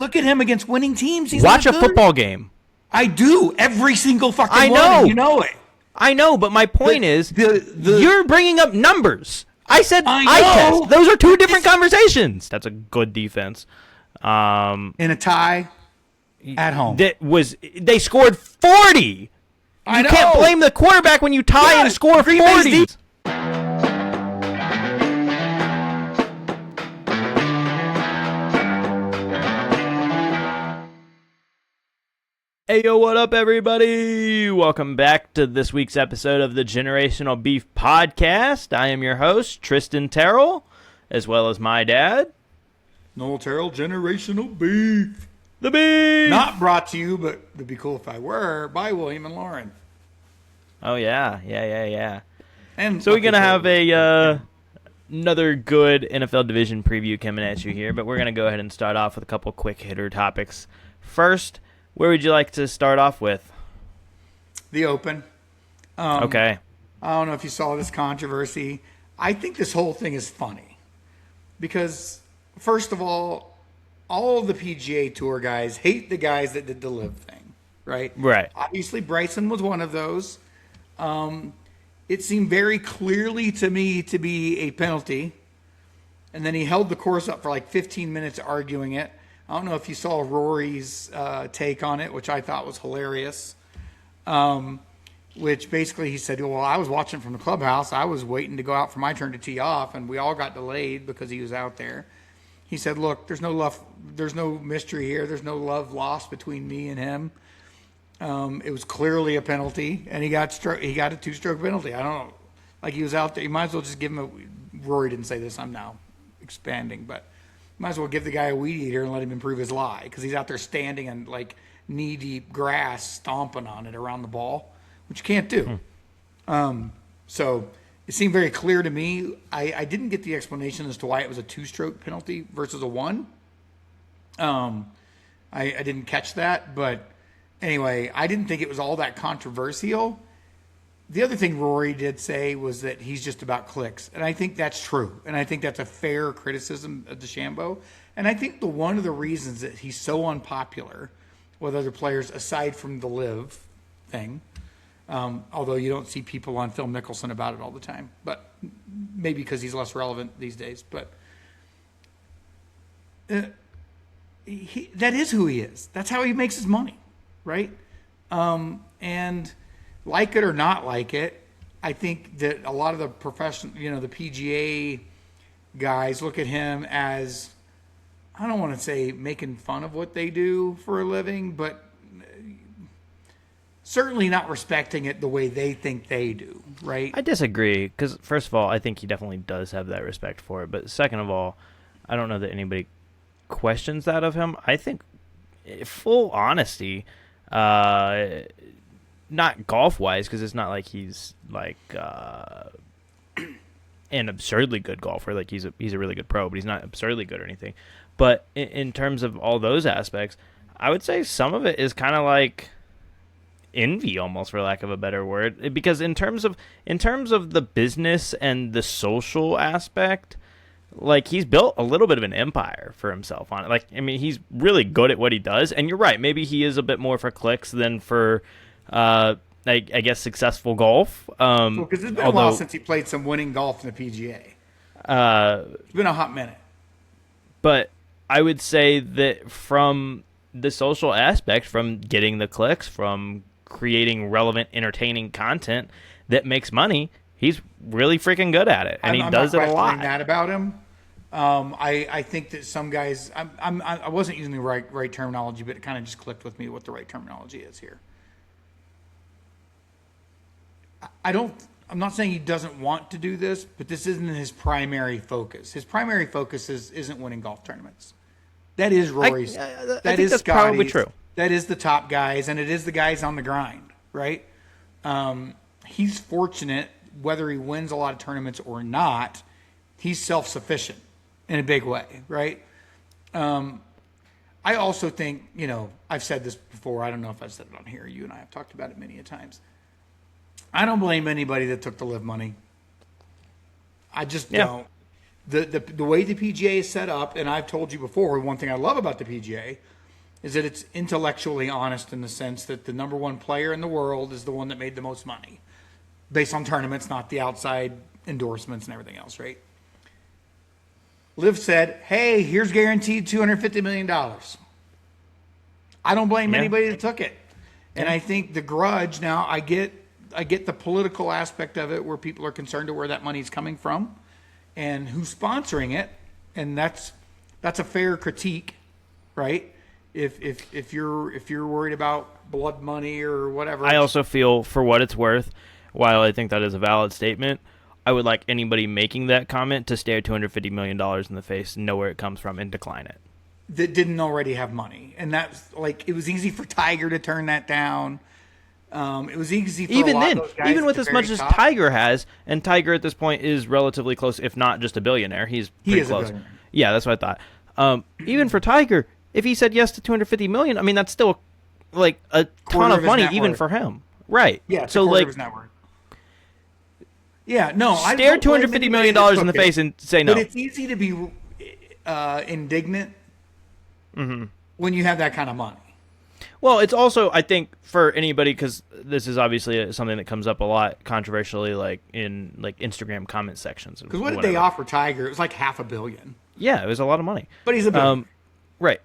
Look at him against winning teams. He's Watch not a good. football game. I do every single fucking I one. know. And you know it. I know, but my point is, you're bringing up numbers. I said eye test. Those are two different conversations. That's a good defense. In a tie at home. They scored 40. You can't blame the quarterback when you tie and score 40. Hey, yo, what up, everybody? Welcome back to this week's episode of the Generational Beef Podcast. I am your host, Tristan Terrell, as well as my dad, Noel Terrell, Generational Beef. The Beef! Not brought to you, but it'd be cool if I were, by William and Lauren. Oh, yeah. And so we're going to have another good NFL division preview coming at you here, but we're going to go ahead and start off with a couple quick hitter topics. First, where would you like to start off with? The Open. Okay. I don't know if you saw this controversy. I think this whole thing is funny because, first of all the PGA Tour guys hate the guys that did the live thing, right? Right. Obviously, Bryson was one of those. It seemed very clearly to me to be a penalty, and then he held the course up for like 15 minutes arguing it. I don't know if you saw Rory's take on it, which I thought was hilarious. Which basically he said, well, I was watching from the clubhouse. I was waiting to go out for my turn to tee off, and we all got delayed because he was out there. He said, look, there's no love, there's no mystery here. There's no love lost between me and him. It was clearly a penalty, and he got a two-stroke penalty. I don't know. Like, he was out there. You might as well just give him Rory didn't say this. I'm now expanding, but might as well give the guy a weed eater and let him improve his lie because he's out there standing in like knee-deep grass stomping on it around the ball, which you can't do. So it seemed very clear to me. I didn't get the explanation as to why it was a two-stroke penalty versus a one. I didn't catch that, but anyway, I didn't think it was all that controversial. The other thing Rory did say was that he's just about clicks. And I think that's true. And I think that's a fair criticism of DeChambeau. And I think one of the reasons that he's so unpopular with other players, aside from the live thing, although you don't see people on Phil Mickelson about it all the time, but maybe because he's less relevant these days. But that is who he is. That's how he makes his money, right? And like it or not like it, I think that a lot of the the PGA guys look at him as, I don't want to say making fun of what they do for a living, but certainly not respecting it the way they think they do, right? I disagree because, first of all, I think he definitely does have that respect for it. But second of all, I don't know that anybody questions that of him. I think, full honesty, not golf-wise, because it's not like he's like an absurdly good golfer. Like he's a really good pro, but he's not absurdly good or anything. But in terms of all those aspects, I would say some of it is kind of like envy, almost, for lack of a better word. Because in terms of the business and the social aspect, like, he's built a little bit of an empire for himself on it. Like, I mean, he's really good at what he does. And you're right, maybe he is a bit more for clicks than for I guess successful golf. Because it's been a while since he played some winning golf in the PGA. It's been a hot minute. But I would say that from the social aspect, from getting the clicks, from creating relevant, entertaining content that makes money, he's really freaking good at it, and he does it a lot. I'm not questioning that about him. I think that some guys, I wasn't using the right terminology, but it kind of just clicked with me what the right terminology is here. I'm not saying he doesn't want to do this, but this isn't his primary focus. His primary focus isn't winning golf tournaments. That is Rory's. I think that's probably true. That is the top guys, and it is the guys on the grind, right? He's fortunate, whether he wins a lot of tournaments or not, he's self-sufficient in a big way, right? I also think, I've said this before. I don't know if I've said it on here. You and I have talked about it many a times. I don't blame anybody that took the live money. I just don't. the way the PGA is set up, and I've told you before, one thing I love about the PGA is that it's intellectually honest in the sense that the number one player in the world is the one that made the most money based on tournaments, not the outside endorsements and everything else, right? Liv said, hey, here's guaranteed $250 million. I don't blame anybody that took it. And I think the grudge, now I get the political aspect of it where people are concerned to where that money's coming from and who's sponsoring it. And that's a fair critique, right? If you're worried about blood money or whatever. I also feel, for what it's worth, while I think that is a valid statement, I would like anybody making that comment to stare $250 million in the face, know where it comes from, and decline it. That didn't already have money. And that's like, it was easy for Tiger to turn that down. It was easy for even a lot then, of those guys even at with the as very much as top. Tiger has, and Tiger at this point is relatively close, if not just a billionaire. He is a close. billionaire. Yeah, that's what I thought. Even for Tiger, if he said yes to $250 million, I mean that's still like a ton Quarter of of his money net even worth. for him, right? Yeah, it's so a quarter like of his net worth. Yeah, no, I stare don't blame $250 million anybody that in the took it. face and say no. But it's easy to be indignant when you have that kind of money. Well, it's also, I think, for anybody, because this is obviously something that comes up a lot controversially, like in like Instagram comment sections. Because what did they offer Tiger? It was like $500 million. Yeah, it was a lot of money. But he's a billionaire. Right,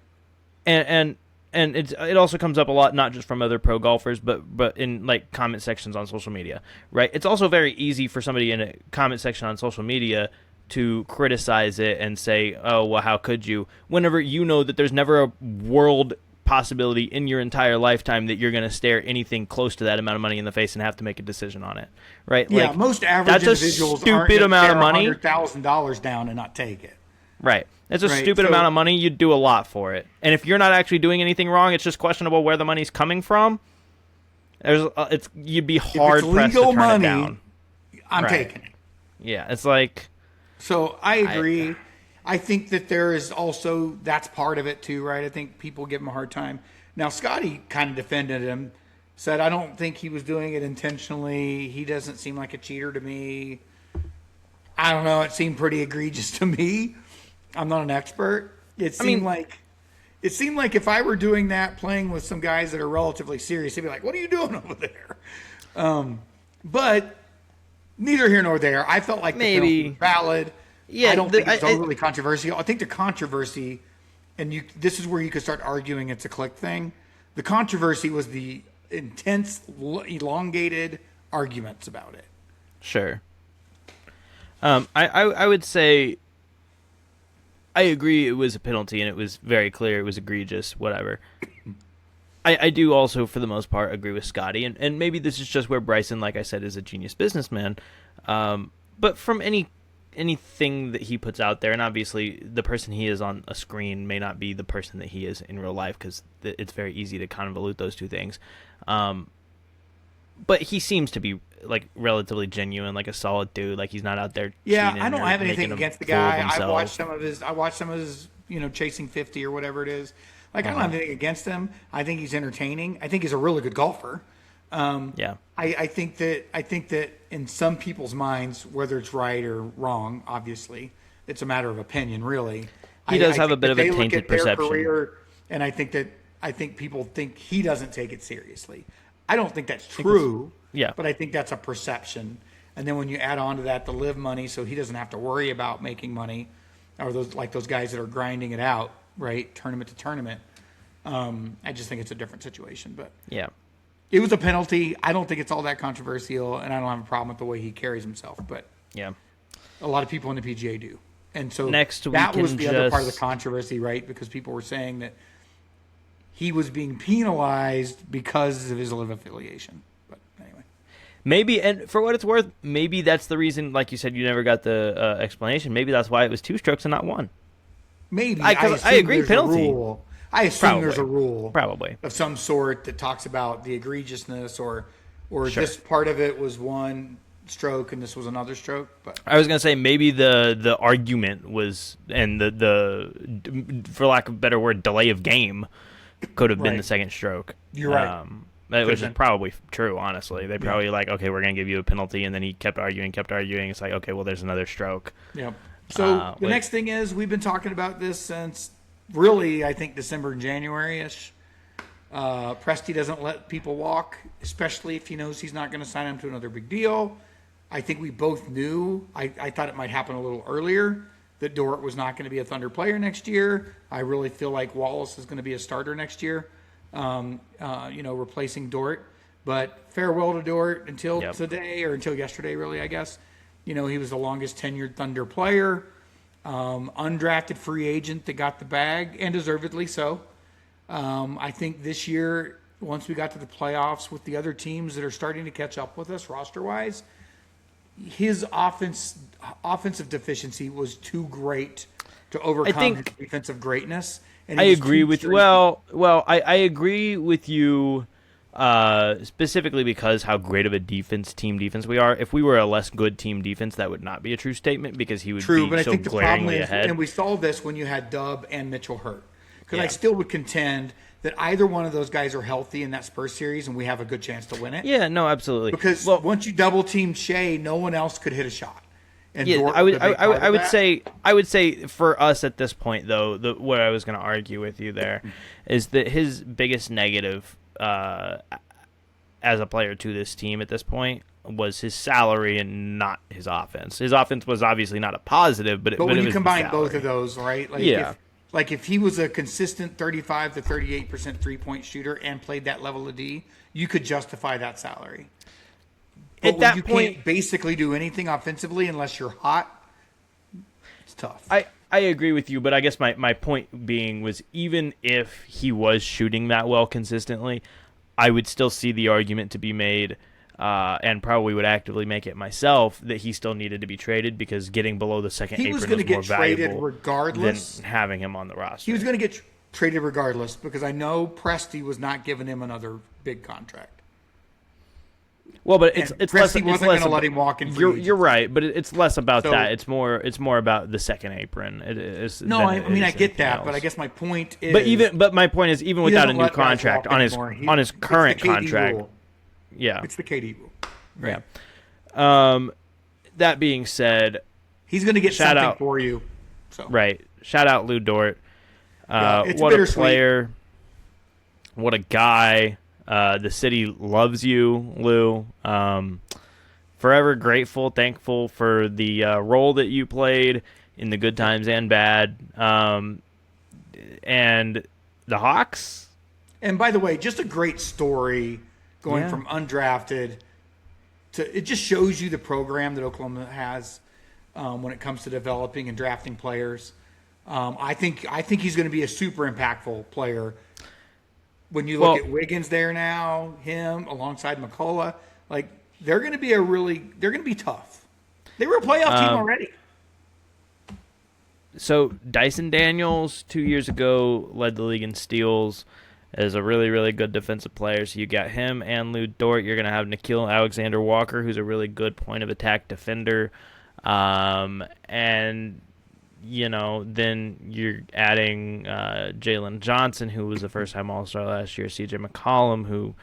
and it also comes up a lot, not just from other pro golfers, but in like comment sections on social media. Right, it's also very easy for somebody in a comment section on social media to criticize it and say, "Oh, well, how could you?" Whenever you know that there's never a world possibility in your entire lifetime that you're going to stare anything close to that amount of money in the face and have to make a decision on it, right? Yeah, like, most average that's a individuals stupid aren't gonna amount of tear money. $100,000 down and not take it. Right. It's a Right, stupid so- amount of money. You'd do a lot for it. And if you're not actually doing anything wrong, it's just questionable where the money's coming from. You'd be hard pressed to legal turn money, it down. I'm Right. taking it. Yeah, it's like So I agree. I think that there is also, that's part of it too, right? I think people give him a hard time. Now, Scotty kind of defended him, said, I don't think he was doing it intentionally. He doesn't seem like a cheater to me. I don't know. It seemed pretty egregious to me. I'm not an expert. It seemed like if I were doing that, playing with some guys that are relatively serious, they'd be like, what are you doing over there? But neither here nor there. I felt like the penalty was valid. Yeah, I don't think it's overly controversial. I think the controversy, and this is where you could start arguing it's a click thing. The controversy was the intense, elongated arguments about it. Sure. I would say I agree it was a penalty and it was very clear it was egregious, whatever. I do also, for the most part, agree with Scotty, and maybe this is just where Bryson, like I said, is a genius businessman. But from anything that he puts out there, and obviously the person he is on a screen may not be the person that he is in real life, because it's very easy to convolute those two things. But he seems to be like relatively genuine, like a solid dude. Like he's not out there. Yeah, cheating I don't or have making anything a against the fool of guy. I himself. watched some of his, chasing 50 or whatever it is. Like I don't have anything against him. I think he's entertaining. I think he's a really good golfer. Yeah. I think that in some people's minds, whether it's right or wrong, obviously, it's a matter of opinion, really. He does have think a bit that of a they look tainted at their perception. Career, and I think people think he doesn't take it seriously. I don't think that's true. Yeah. But I think that's a perception. And then when you add on to that the live money, so he doesn't have to worry about making money, or those guys that are grinding it out, right, tournament to tournament. I just think it's a different situation. But Yeah. it was a penalty. I don't think it's all that controversial, and I don't have a problem with the way he carries himself. But Yeah. a lot of people in the PGA do. And so Next we that was can the other part of the just- controversy, right? Because people were saying that he was being penalized because of his live affiliation. But anyway. Maybe, and for what it's worth, maybe that's the reason, like you said, you never got the explanation. Maybe that's why it was 2 strokes and not 1. Maybe. 'Cause I assume agree, there's a penalty. rule. I assume there's a Probably. rule. Probably. Of some sort that talks about the egregiousness or Sure. this part of it was 1 stroke and this was another stroke. But I was gonna say maybe the argument was, and the for lack of a better word, delay of game could have been Right. the second stroke. You're right. Which is been. probably true, honestly. They probably like, okay, we're gonna give you a penalty, and then he kept arguing. It's like, okay, well, there's another stroke. Yep. So the next thing is we've been talking about this since really I think December and January-ish. Presti doesn't let people walk, especially if he knows he's not going to sign him to another big deal. I think we both knew. I thought it might happen a little earlier that Dort was not going to be a Thunder player next year. I really feel like Wallace is going to be a starter next year, replacing Dort. But farewell to Dort until today, or until yesterday, really, I guess. He was the longest tenured Thunder player, undrafted free agent that got the bag, and deservedly so. I think this year, once we got to the playoffs with the other teams that are starting to catch up with us roster-wise, his offensive deficiency was too great to overcome his defensive greatness. And I agree with you. I agree with you specifically because how great of a team defense we are. If we were a less good team defense, that would not be a true statement because he would be but I so think the problem is, ahead. and we saw this when you had Dub and Mitchell hurt. Because I still would contend that either one of those guys are healthy in that Spurs series, and we have a good chance to win it. Yeah, no, absolutely. Because once you double team Shea, no one else could hit a shot. And I would say for us at this point, though, what I was going to argue with you there is that his biggest negative as a player to this team at this point was his salary and not his offense. His offense was obviously not a positive, but when it you was combine both of those, right? If he was a consistent 35 to 38% 3-point shooter and played that level of D, you could justify that salary. But at that you point, can't basically do anything offensively unless you're hot. It's tough. I agree with you, but I guess my point being was even if he was shooting that well consistently, I would still see the argument to be made, and probably would actively make it myself, that he still needed to be traded because getting below the second apron was more valuable than having him on the roster. He was going to get traded regardless because I know Presti was not giving him another big contract. Well, but it's less. Presti wasn't going to let him walk in. You're right, but it's less about that. It's more about the second apron. I get that, but I guess my point is. But my point is, even without a new contract on his current contract. Rule. Yeah, it's the KD rule. Right? Yeah. That being said, he's going to get something for you. So. Right. Shout out Lu Dort. What a player. What a guy. The city loves you, Lou. Forever grateful, thankful for the role that you played in the good times and bad. And the Hawks. And by the way, just a great story going from undrafted to, it just shows you the program that Oklahoma has when it comes to developing and drafting players. I think he's going to be a super impactful player. When you look at Wiggins there now, him alongside McCullough, they're going to be tough. They were a playoff team already. So Dyson Daniels 2 years ago led the league in steals as a really, really good defensive player. So you got him and Lu Dort. You're going to have Nickeil Alexander-Walker, who's a really good point of attack defender. And then you're adding Jalen Johnson, who was the first-time All-Star last year, C.J. McCollum, who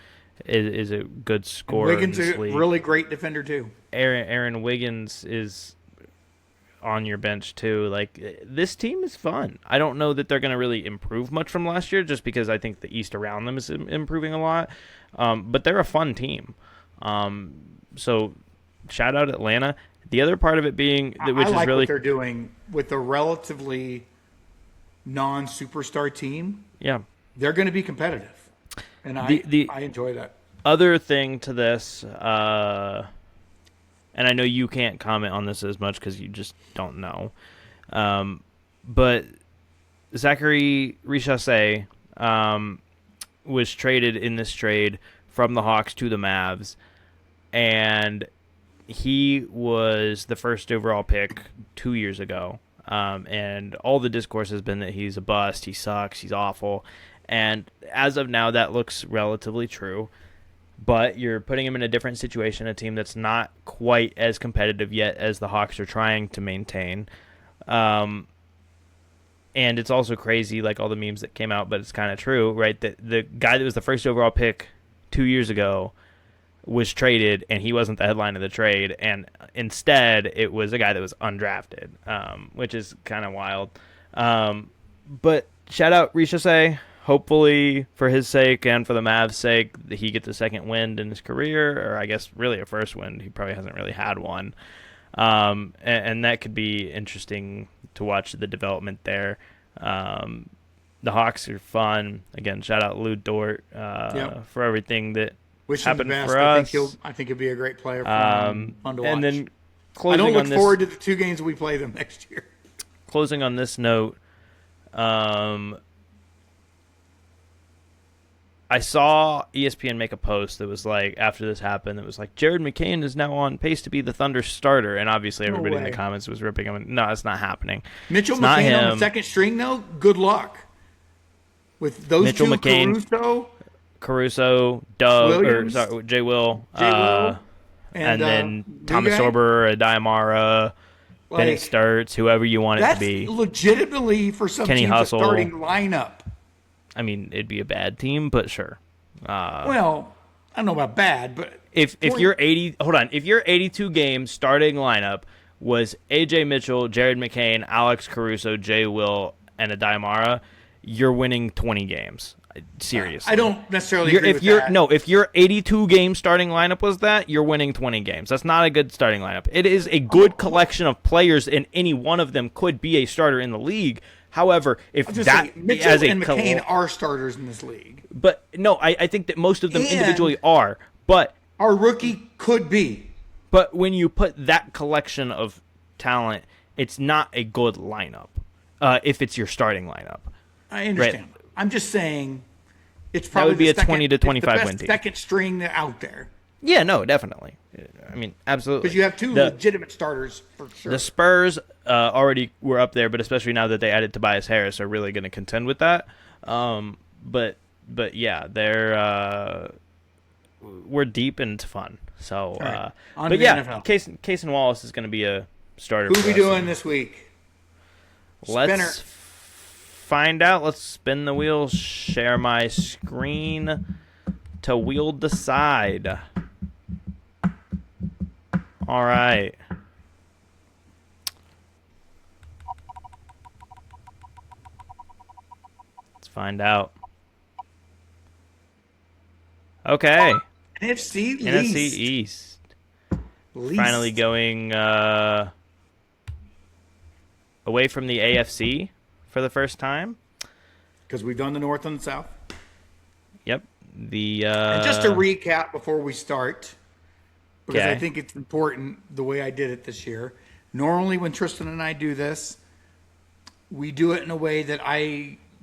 is a good scorer. And Wiggins is a really great defender, too. Aaron Wiggins is on your bench, too. This team is fun. I don't know that they're going to really improve much from last year just because I think the East around them is improving a lot. But they're a fun team. So shout out Atlanta. The other part of it being, I like what they're doing with a relatively non-superstar team. Yeah, they're going to be competitive, and I enjoy that. Other thing to this, and I know you can't comment on this as much because you just don't know, but Zachary Richasset was traded in this trade from the Hawks to the Mavs, and he was the first overall pick 2 years ago, and all the discourse has been that he's a bust, he sucks, he's awful, and as of now, that looks relatively true, but you're putting him in a different situation, a team that's not quite as competitive yet as the Hawks are trying to maintain, and it's also crazy, all the memes that came out, but it's kind of true, right, that the guy that was the first overall pick 2 years ago was traded, and he wasn't the headline of the trade, and instead it was a guy that was undrafted, which is kind of wild. But shout out Richese. Hopefully, for his sake and for the Mavs' sake, that he gets a second wind in his career, or I guess really a first wind. He probably hasn't really had one. And that could be interesting to watch the development there. The Hawks are fun. Again, shout out Lu Dort for everything that Wish him the happened best. for us. I think he'll be a great player. Fun to watch. And then I closing don't look on this, forward to the 2 games we play them next year. closing on this note, I saw ESPN make a post that was like, after this happened, it was like, Jared McCain is now on pace to be the Thunder starter. And obviously everybody in the comments was ripping him. No, it's not happening. Mitchell McCain on the second string, though, good luck. With those Mitchell two, McCain, Caruso, Williams, Jay Will, and then Thomas Sorber, Diamara, Bennett Sturts, whoever you want it to be. That's legitimately, for some Kenny teams, Hustle. a starting lineup. I mean, it'd be a bad team, but sure. Well, I don't know about bad, but if your 82 game starting lineup was AJ Mitchell, Jared McCain, Alex Caruso, Jay Will, and Diamara, you're winning 20 games. Seriously. I don't necessarily agree with that. No, if your 82 game starting lineup was that, you're winning 20 games. That's not a good starting lineup. It is a good collection of players, and any one of them could be a starter in the league. However, if that Mitchell as a and McCain are starters in this league, but no, I think that most of them individually are. But our rookie could be. But when you put that collection of talent, it's not a good lineup. If it's your starting lineup, I understand. Right? I'm just saying, it's that probably would be a 20 to 25 win team. Second string out there. Yeah, no, definitely. I mean, absolutely. Because you have two legitimate starters for sure. The Spurs already were up there, but especially now that they added Tobias Harris, are really going to contend with that. But yeah, we're deep into fun. So, right. But yeah, Case and Wallace is going to be a starter. Who are we doing this week? Let's find out. Let's spin the wheel. Share my screen to wheel decide. All right. Let's find out. Okay. NFC East. Finally going away from the AFC for the first time. Because we've done the North and the South. Yep. And just to recap before we start, because I think it's important the way I did it this year. Normally when Tristan and I do this, we do it in a way that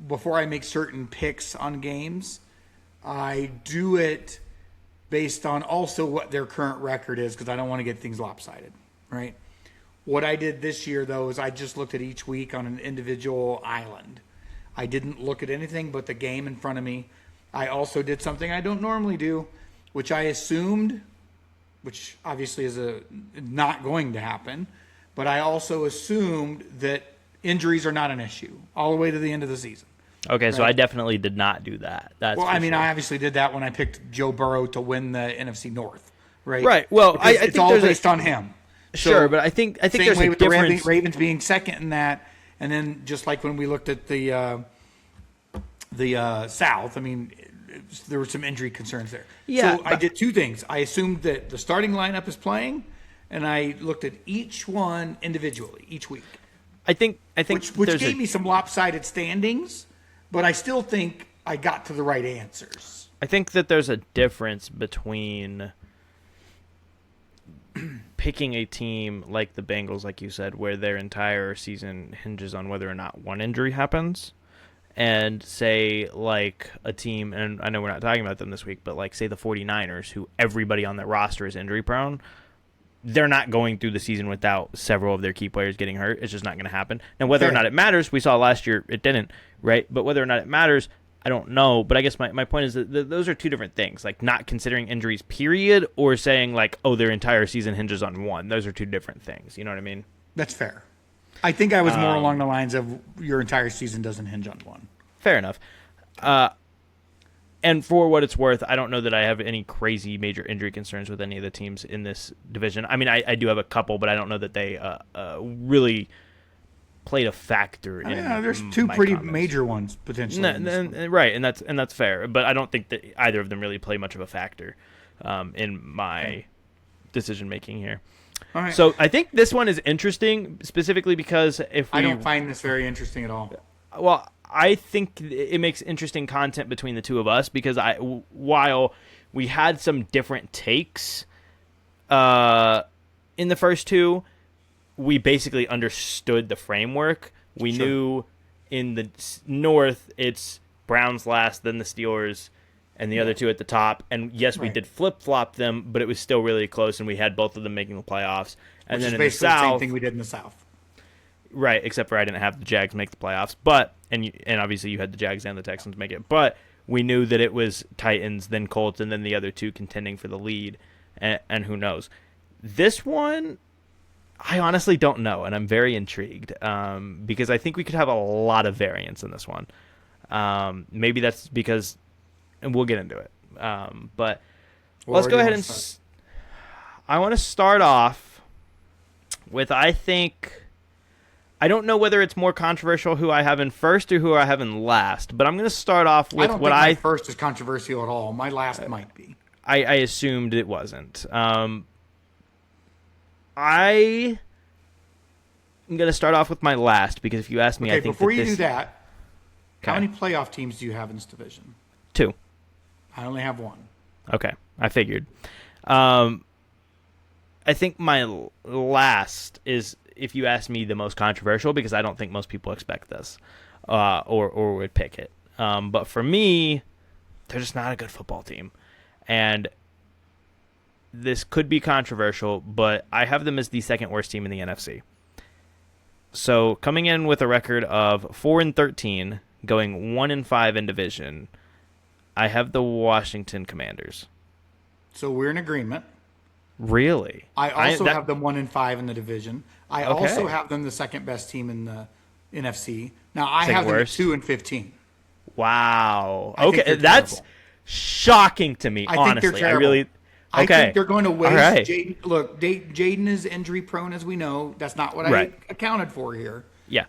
before I make certain picks on games, I do it based on also what their current record is, because I don't want to get things lopsided, right? What I did this year, though, is I just looked at each week on an individual island. I didn't look at anything but the game in front of me. I also did something I don't normally do, which I assumed, which obviously is not going to happen, but I also assumed that injuries are not an issue all the way to the end of the season. Okay, right? So I definitely did not do that. I obviously did that when I picked Joe Burrow to win the NFC North, right? Right. Well, I think it's all based on him. Sure, but I think there's a difference. The Ravens being second in that, and then just like when we looked at the South, I mean, there were some injury concerns there. Yeah. So I did two things. I assumed that the starting lineup is playing, and I looked at each one individually each week. I think which gave me some lopsided standings, but I still think I got to the right answers. I think that there's a difference between picking a team like the Bengals, like you said, where their entire season hinges on whether or not one injury happens, and say like a team, and I know we're not talking about them this week, but like say the 49ers, who everybody on their roster is injury prone. They're not going through the season without several of their key players getting hurt. It's just not going to happen. Now, whether or not it matters, we saw last year it didn't, right? But whether or not it matters, I don't know. But I guess my point is that those are two different things, like not considering injuries, period, or saying like, oh, their entire season hinges on one. Those are two different things. You know what I mean? That's fair. I think I was more along the lines of your entire season doesn't hinge on one. Fair enough. And for what it's worth, I don't know that I have any crazy major injury concerns with any of the teams in this division. I mean, I do have a couple, but I don't know that they really played a factor in there's two my pretty comments. major ones potentially. Right, and that's fair. But I don't think that either of them really play much of a factor in my decision making here. All right. So I think this one is interesting specifically because I don't find this very interesting at all. Well, I think it makes interesting content between the two of us because while we had some different takes in the first two, we basically understood the framework. We knew in the North it's Browns last, then the Steelers, and the other two at the top. And yes, we did flip-flop them, but it was still really close, and we had both of them making the playoffs. And Which then is in basically the South, the same thing we did in the South. Right, except for I didn't have the Jags make the playoffs, but and obviously you had the Jags and the Texans make it, but we knew that it was Titans, then Colts, and then the other two contending for the lead, and who knows. This one, I honestly don't know, and I'm very intrigued because I think we could have a lot of variance in this one. Maybe that's because, and we'll get into it, but let's go ahead and I want to start off with I don't know whether it's more controversial who I have in first or who I have in last, but I'm going to start off with what my first is controversial at all. My last might be. I assumed it wasn't. I am going to start off with my last because if you ask me, I think before you do that, how many playoff teams do you have in this division? 2. I only have 1. Okay, I figured. I think my last is, if you ask me, the most controversial because I don't think most people expect this or would pick it. But for me, they're just not a good football team. And this could be controversial, but I have them as the second worst team in the NFC. So coming in with a record of 4-13, going 1-5 in division, I have the Washington Commanders. So we're in agreement. Really? I also have them 1-5 in the division. I also have them the second best team in the NFC. Now I have them at 2-15. Wow. I think okay, that's shocking to me. I honestly, think they're terrible. I think they're going to waste. Right. Jaden is injury prone, as we know. That's not what I accounted for here. Yeah.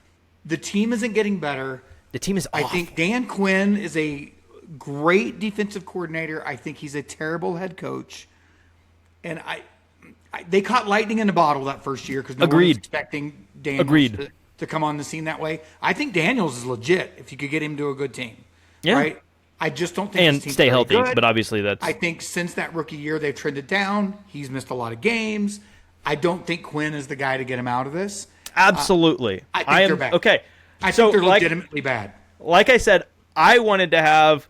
The team isn't getting better. The team is awful. I think Dan Quinn is a great defensive coordinator. I think he's a terrible head coach. And they caught lightning in a bottle that first year because no one was expecting Daniels to come on the scene that way. I think Daniels is legit if you could get him to a good team. Yeah. Right? I just don't think and stay healthy, good. But obviously that's. I think since that rookie year they've trended down. He's missed a lot of games. I don't think Quinn is the guy to get him out of this. Absolutely. I think they're bad. Okay. I think they're legitimately bad. Like I said, I wanted to have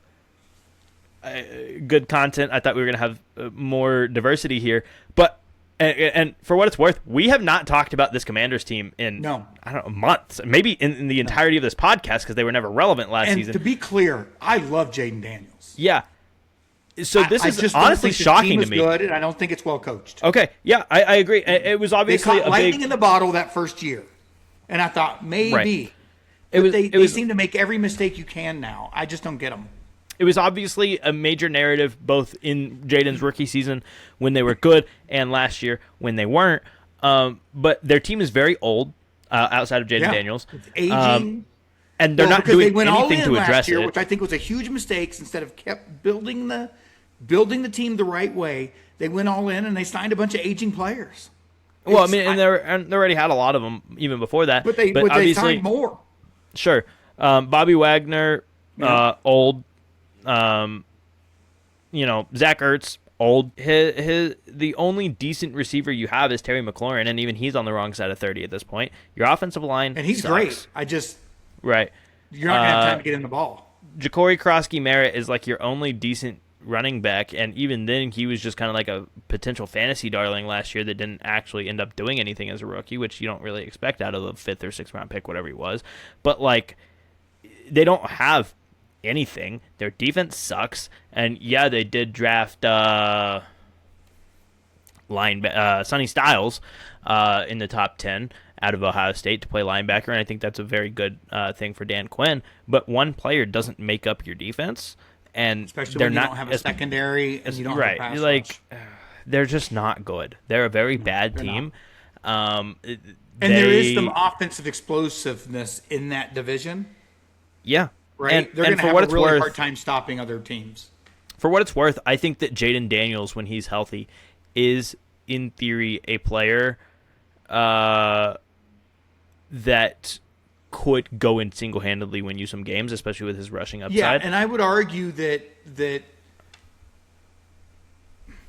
good content. I thought we were going to have more diversity here. But and for what it's worth, we have not talked about this Commanders team in I don't know, months, maybe in the entirety of this podcast because they were never relevant last season. And to be clear, I love Jaden Daniels. Yeah. So this is just honestly shocking to me. Good, and I don't think it's well coached. Okay, yeah, I agree. It was obviously they caught lightning in the bottle that first year, and I thought maybe. Right. They seem to make every mistake you can now. I just don't get them. It was obviously a major narrative both in Jaden's rookie season when they were good and last year when they weren't. But their team is very old outside of Jaden Daniels. It's aging. And they're not doing they went anything all in to address last year, it. Which I think was a huge mistake. Instead of kept building the team the right way, they went all in and they signed a bunch of aging players. Well, I mean, and they already had a lot of them even before that. But they signed more. Sure. Bobby Wagner, old. Zach Ertz, old. The only decent receiver you have is Terry McLaurin, and even he's on the wrong side of 30 at this point. Your offensive line and he's sucks. great. Right. You're not going to have time to get in the ball. Ja'Cory Krosky-Merritt is like your only decent running back, and even then he was just kind of like a potential fantasy darling last year that didn't actually end up doing anything as a rookie, which you don't really expect out of a 5th or 6th round pick, whatever he was. But like, they don't have anything. Their defense sucks, and yeah, they did draft Sonny Styles in the top 10 out of Ohio State to play linebacker, and I think that's a very good thing for Dan Quinn. But one player doesn't make up your defense, and Especially they're when you not don't have a secondary and you don't have a pass like rush. they're just not good. They're a very bad they're team. And there is some offensive explosiveness in that division, yeah, right? They're and going to for have what a it's really worth, hard time stopping other teams. for what it's worth, I think that Jaden Daniels, when he's healthy, is in theory a player that could go in single-handedly win you some games, especially with his rushing upside. Yeah, and I would argue that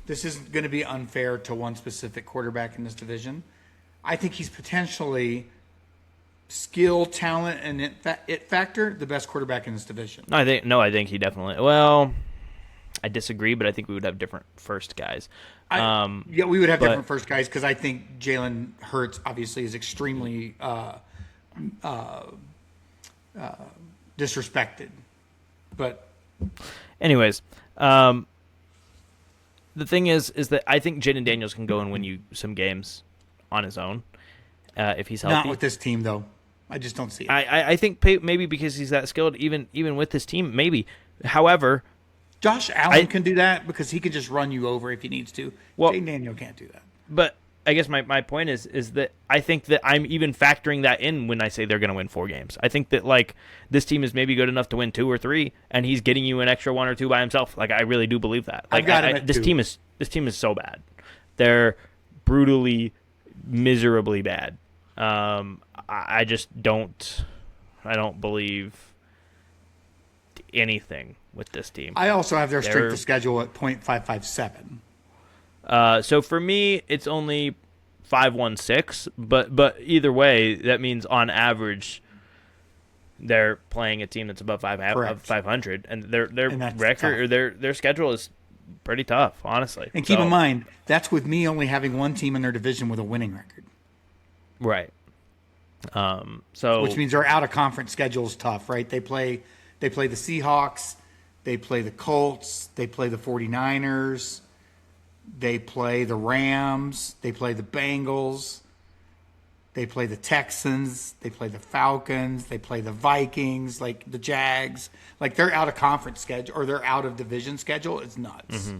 this isn't going to be unfair to one specific quarterback in this division. I think he's potentially skill, talent, and it factor the best quarterback in this division. I think he definitely. Well, I disagree, but I think we would have different first guys. Yeah, we would have different first guys because I think Jalen Hurts obviously is extremely disrespected. But anyways, the thing is that I think Jaden Daniels can go and win you some games on his own if he's healthy. Not with this team, though. I just don't see it. I think maybe because he's that skilled, even with this team, maybe. However, Josh Allen can do that because he can just run you over if he needs to. Well, Jaden Daniel can't do that. But I guess my point is that I think that I'm even factoring that in when I say they're going to win 4 games. I think that like this team is maybe good enough to win 2 or 3, and he's getting you an extra 1 or 2 by himself. Like I really do believe that. Like this team is so bad. They're brutally, miserably bad. I just don't believe anything with this team. I also have their strength of schedule at .557. So for me, it's only 516, but either way, that means on average, they're playing a team that's above 500, and their record or their schedule is pretty tough, honestly. And keep in mind, that's with me only having one team in their division with a winning record. Right. Which means their out of conference schedule is tough, right? They play the Seahawks, they play the Colts, they play the 49ers. They play the Rams. They play the Bengals. They play the Texans. They play the Falcons. They play the Vikings, like the Jags. Like their out of conference schedule or their out of division schedule is nuts. Mm-hmm.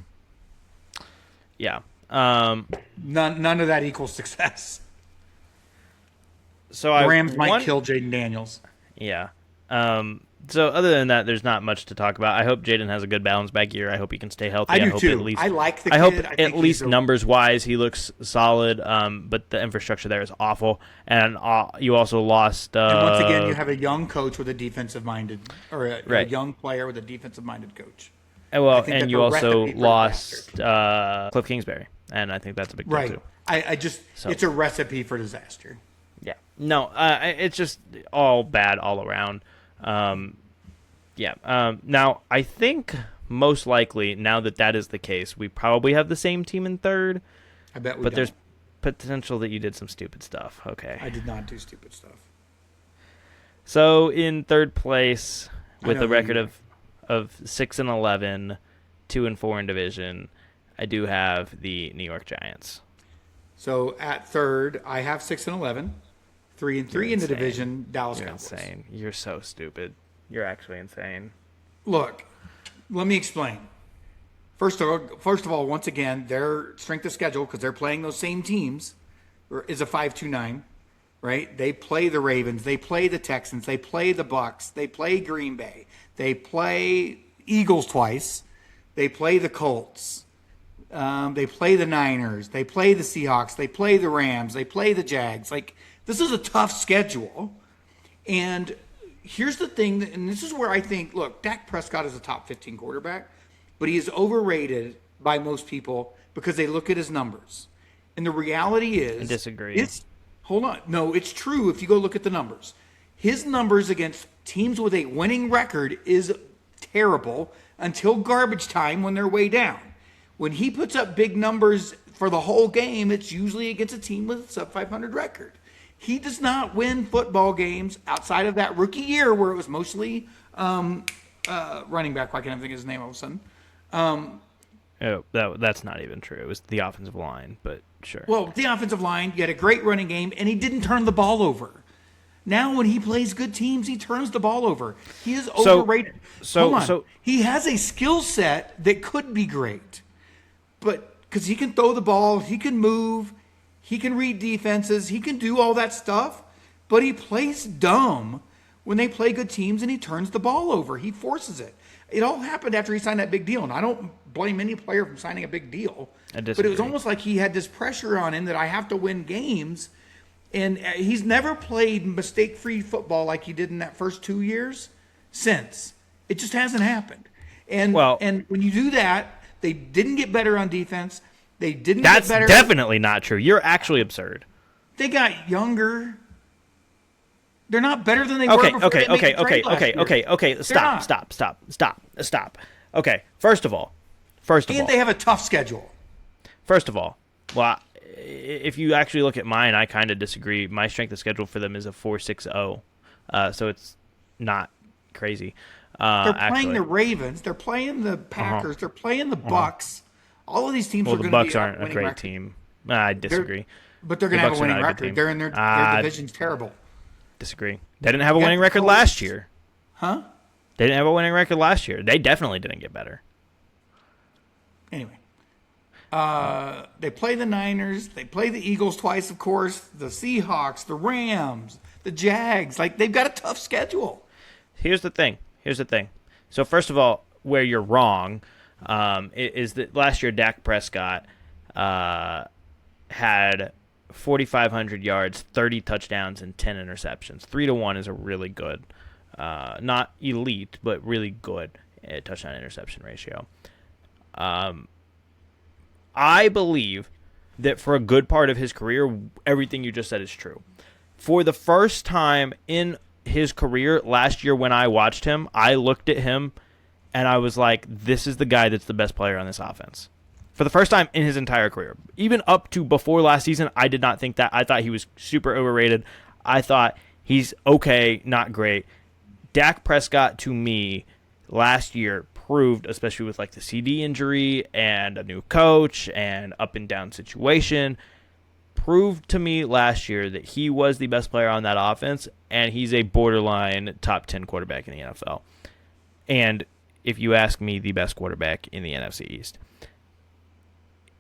Yeah. None of that equals success. So the Rams might kill Jaden Daniels. Yeah. So other than that, there's not much to talk about. I hope Jaden has a good bounce back year. I hope he can stay healthy. I do hope too. At least, I like the kid. I hope at least numbers wise he looks solid. But the infrastructure there is awful, and you also lost. And once again, you have a young coach with a defensive minded, or a young player with a defensive minded coach. And you also lost Cliff Kingsbury, and I think that's a big deal too. It's a recipe for disaster. Yeah. No, it's just all bad all around. Now, I think most likely, now that is the case, we probably have the same team in third. I bet we But there's potential that you did some stupid stuff. Okay. I did not do stupid stuff. So, in third place, with a record of 6-11, 2-4 in division, I do have the New York Giants. So, at third, I have 6-11. 3-3 in the division, Dallas Cowboys. Insane. You're so stupid. You're actually insane. Look, let me explain. First of all, once again, their strength of schedule, because they're playing those same teams, is a 5-2-9, right? They play the Ravens, they play the Texans, they play the Bucks, they play Green Bay, they play Eagles twice, they play the Colts, they play the Niners, they play the Seahawks, they play the Rams, they play the Jags. Like, this is a tough schedule. And here's the thing, and this is where I think, look, Dak Prescott is a top 15 quarterback, but he is overrated by most people because they look at his numbers. And the reality is... I disagree. Hold on. No, it's true if you go look at the numbers. His numbers against teams with a winning record is terrible until garbage time when they're way down. When he puts up big numbers for the whole game, it's usually against a team with a sub-500 record. He does not win football games outside of that rookie year where it was mostly running back. Why can't I think of his name all of a sudden? That's not even true. It was the offensive line, but sure. Well, the offensive line, you had a great running game, and he didn't turn the ball over. Now, when he plays good teams, he turns the ball over. He is overrated. Hold on. He has a skill set that could be great, but because he can throw the ball, he can move, he can read defenses, he can do all that stuff, but he plays dumb when they play good teams and he turns the ball over. He forces it. It all happened after he signed that big deal, and I don't blame any player from signing a big deal. But it was almost like he had this pressure on him that I have to win games. And he's never played mistake-free football like he did in that first 2 years since. It just hasn't happened. And when you do that, they didn't get better on defense. They didn't get better. That's definitely not true. You're actually absurd. They got younger. They're not better than they were before they made the trade last year. Stop. Okay, first of all. And they have a tough schedule. First of all, well, if you actually look at mine, I kind of disagree. My strength of schedule for them is a 4.60, so it's not crazy. They're playing the Ravens. They're playing the Packers. They're playing the Bucks. All of these teams are going to be the Bucks aren't a great team. I disagree. But they're going to have a winning record. They're in their division's terrible. Disagree. They didn't have a winning record last year. Huh? They didn't have a winning record last year. They definitely didn't get better. Anyway. They play the Niners. They play the Eagles twice, of course. The Seahawks, the Rams, the Jags. Like, they've got a tough schedule. Here's the thing. So, first of all, where you're wrong is that last year Dak Prescott had 4,500 yards, 30 touchdowns, and 10 interceptions. 3-1 is a really good, not elite, but really good touchdown-interception ratio. I believe that for a good part of his career, everything you just said is true. For the first time in his career last year when I watched him, I looked at him and I was like, this is the guy that's the best player on this offense. For the first time in his entire career. Even up to before last season, I did not think that. I thought he was super overrated. I thought he's okay, not great. Dak Prescott, to me, last year proved, especially with like the CD injury and a new coach and up and down situation, proved to me last year that he was the best player on that offense, and he's a borderline top 10 quarterback in the NFL. And if you ask me, the best quarterback in the NFC East.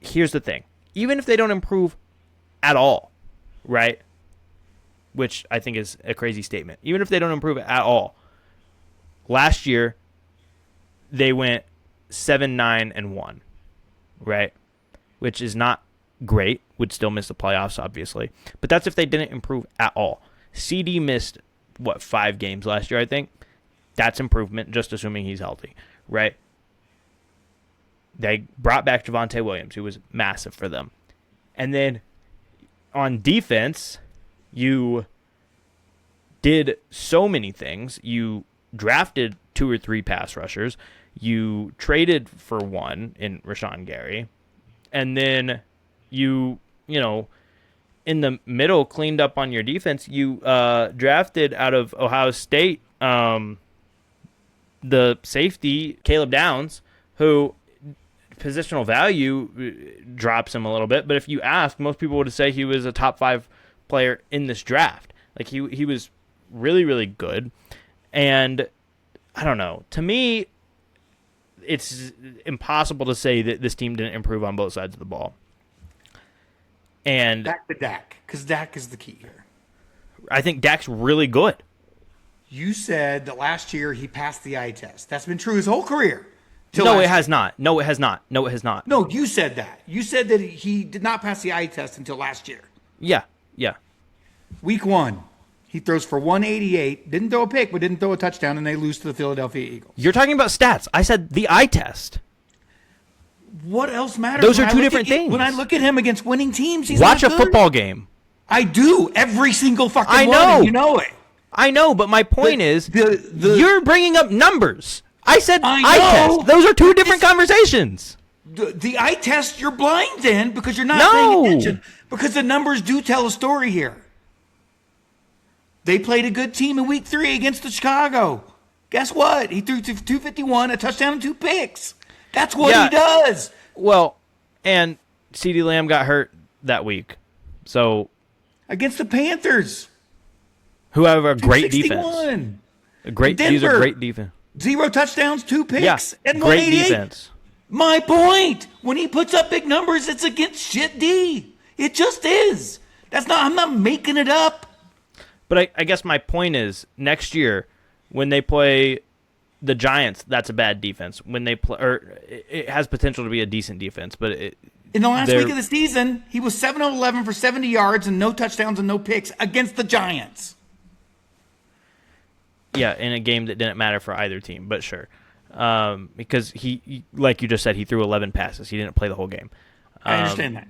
Here's the thing. Even if they don't improve at all, right, which I think is a crazy statement, even if they don't improve at all, last year they went 7-9-1, right? Which is not great. Would still miss the playoffs, obviously. But that's if they didn't improve at all. CD missed, 5 games last year, I think? That's improvement, just assuming he's healthy, right? They brought back Javonte Williams, who was massive for them. And then on defense, you did so many things. You drafted 2 or 3 pass rushers. You traded for one in Rashawn Gary. And then you in the middle, cleaned up on your defense. You drafted out of Ohio State the safety, Caleb Downs, who positional value drops him a little bit. But if you ask, most people would say he was a top 5 player in this draft. Like he was really, really good. And I don't know. To me, it's impossible to say that this team didn't improve on both sides of the ball. And back to Dak, because Dak is the key here. I think Dak's really good. You said that last year he passed the eye test. That's been true his whole career. No, it has not. No, it has not. No, it has not. No, you said that. You said that he did not pass the eye test until last year. Yeah. Week 1, he throws for 188, didn't throw a pick, but didn't throw a touchdown, and they lose to the Philadelphia Eagles. You're talking about stats. I said the eye test. What else matters? Those are two different things. When I look at him against winning teams, he's Watch not a good. football game. I do. Every single fucking I one, know. and you know it. I know, but my point is, you're bringing up numbers. I said eye test. Those are two different conversations. The eye test, you're blind then because you're not paying attention. Because the numbers do tell a story here. They played a good team in week 3 against the Chicago. Guess what? He threw 251, a touchdown, and 2 picks. That's what he does. Well, and CeeDee Lamb got hurt that week. So against the Panthers. who have a great defense. 261. These are great defense. 0 touchdowns, 2 picks, and great 188. defense. My point. When he puts up big numbers, it's against shit D. It just is. I'm not making it up. But I guess my point is, next year, when they play the Giants, that's a bad defense. When they play, or it has potential to be a decent defense, but in the last week of the season, he was 7 of 11 for 70 yards and no touchdowns and no picks against the Giants. Yeah, in a game that didn't matter for either team, but sure. Because he, like you just said, he threw 11 passes. He didn't play the whole game. I understand that.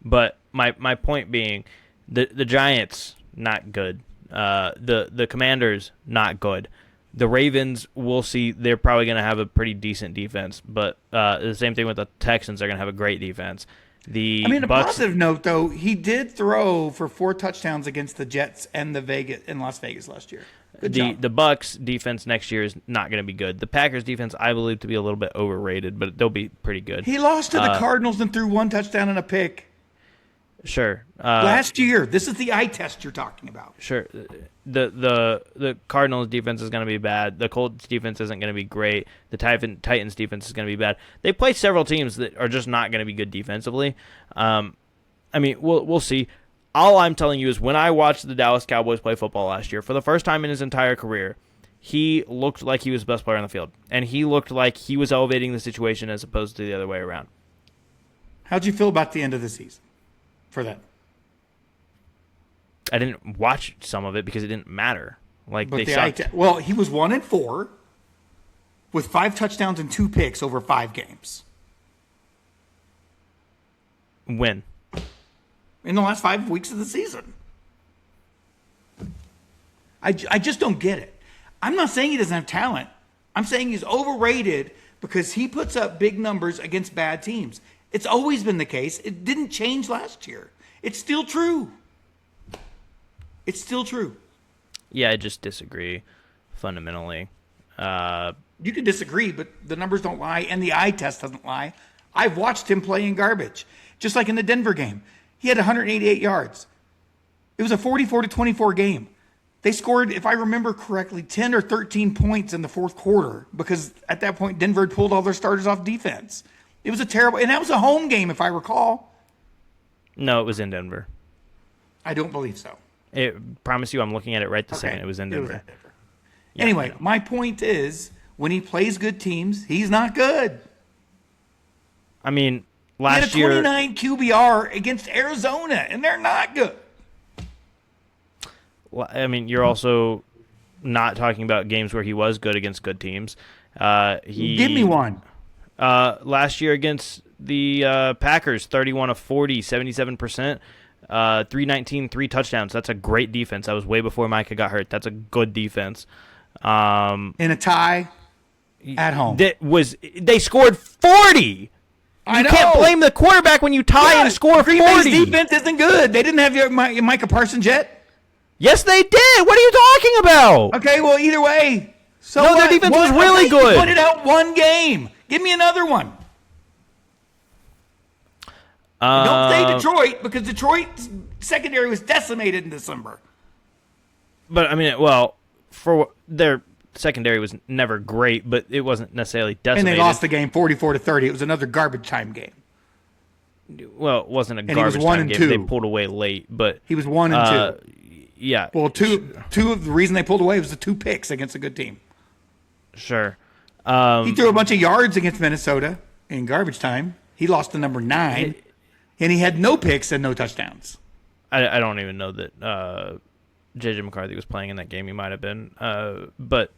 But my point being, the Giants, not good. The Commanders, not good. The Ravens, we'll see. They're probably going to have a pretty decent defense, but the same thing with the Texans. They're going to have a great defense. A positive note, though, he did throw for 4 touchdowns against the Jets and Las Vegas last year. Good job. The Bucks defense next year is not going to be good. The Packers defense, I believe, to be a little bit overrated, but they'll be pretty good. He lost to the Cardinals and threw 1 touchdown and a pick. Sure. Last year. This is the eye test you're talking about. Sure. The Cardinals defense is going to be bad. The Colts defense isn't going to be great. The Titans defense is going to be bad. They play several teams that are just not going to be good defensively. We'll see. All I'm telling you is when I watched the Dallas Cowboys play football last year, for the first time in his entire career, he looked like he was the best player on the field. And he looked like he was elevating the situation as opposed to the other way around. How'd you feel about the end of the season for that? I didn't watch some of it because it didn't matter. They sucked. He was 1-4 with 5 touchdowns and 2 picks over 5 games. When? In the last 5 weeks of the season. I just don't get it. I'm not saying he doesn't have talent. I'm saying he's overrated because he puts up big numbers against bad teams. It's always been the case. It didn't change last year. It's still true. It's still true. Yeah, I just disagree fundamentally. You can disagree, but the numbers don't lie, and the eye test doesn't lie. I've watched him play in garbage, just like in the Denver game. He had 188 yards. It was a 44-24 game. They scored, if I remember correctly, 10 or 13 points in the fourth quarter because at that point Denver had pulled all their starters off defense. It was a terrible, and that was a home game if I recall. No, it was in Denver. I don't believe so. Promise you, I'm looking at it right this second. It was in Denver. Yeah, anyway, my point is, when he plays good teams, he's not good. I mean, last year... He had a 29 QBR against Arizona, and they're not good. Well, I mean, you're also not talking about games where he was good against good teams. Give me one. Last year against the Packers, 31 of 40, 77%. 319, 3 touchdowns. That's a great defense. That was way before Micah got hurt. That's a good defense. In a tie at home. They scored 40. You can't blame the quarterback when you tie and score 40. Green Bay's defense isn't good. They didn't have your Micah Parsons yet. Yes, they did. What are you talking about? Okay, well, either way. So no, their defense was really good. You pointed out one game. Give me another one. Don't say Detroit because Detroit's secondary was decimated in December. But, I mean, well, for their secondary was never great, but it wasn't necessarily decimated. And they lost the game 44-30. It was another garbage time game. Well, it wasn't a garbage time game. 2. They pulled away late, but he was 1-2. Yeah. Well, two of the reason they pulled away was the 2 picks against a good team. Sure. He threw a bunch of yards against Minnesota in garbage time. He lost to number 9. And he had no picks and no touchdowns. I don't even know that J.J. McCarthy was playing in that game. He might have been. But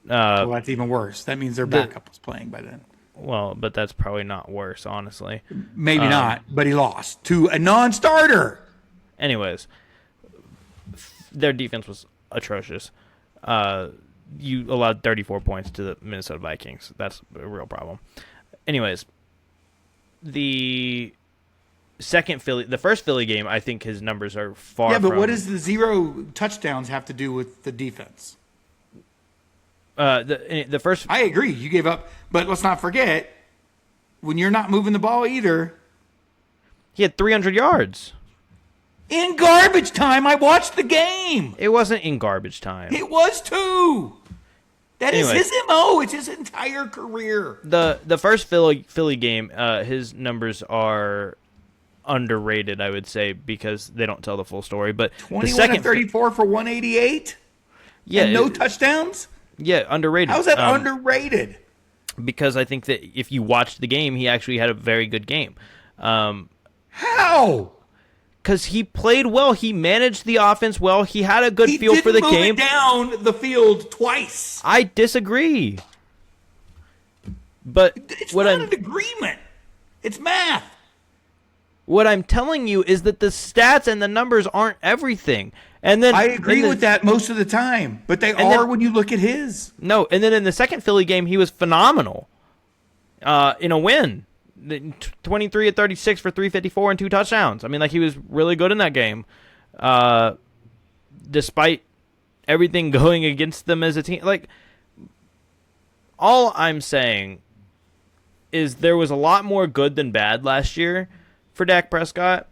well, that's even worse. That means their backup was playing by then. Well, but that's probably not worse, honestly. Maybe not, but he lost to a non-starter. Anyways, their defense was atrocious. You allowed 34 points to the Minnesota Vikings. That's a real problem. Anyways, the first Philly game, I think his numbers are far. Yeah, but what does the 0 touchdowns have to do with the defense? The first, I agree. You gave up, but let's not forget when you're not moving the ball either. He had 300 yards. In garbage time, I watched the game. It wasn't in garbage time. It was too. That is Anyway. his MO. It's his entire career. The first Philly game, his numbers are underrated, I would say, because they don't tell the full story. But the 21 second and 34 for 188? yeah, And no touchdowns? yeah, underrated. How's that underrated? Because I think that if you watched the game, he actually had a very good game. How? Because he played well, he managed the offense well, he had a good feel for the He game. didn't move it down the field twice. I disagree. But It's what not I'm an agreement. It's math. what I'm telling you is that the stats and the numbers aren't everything. And then I agree with that most of the time, but they are when you look at his. No, and then in the second Philly game, he was phenomenal. In a win, 23 of 36 for 354 and 2 touchdowns. I mean, like, he was really good in that game, despite everything going against them as a team. Like, all I'm saying is there was a lot more good than bad last year for Dak Prescott,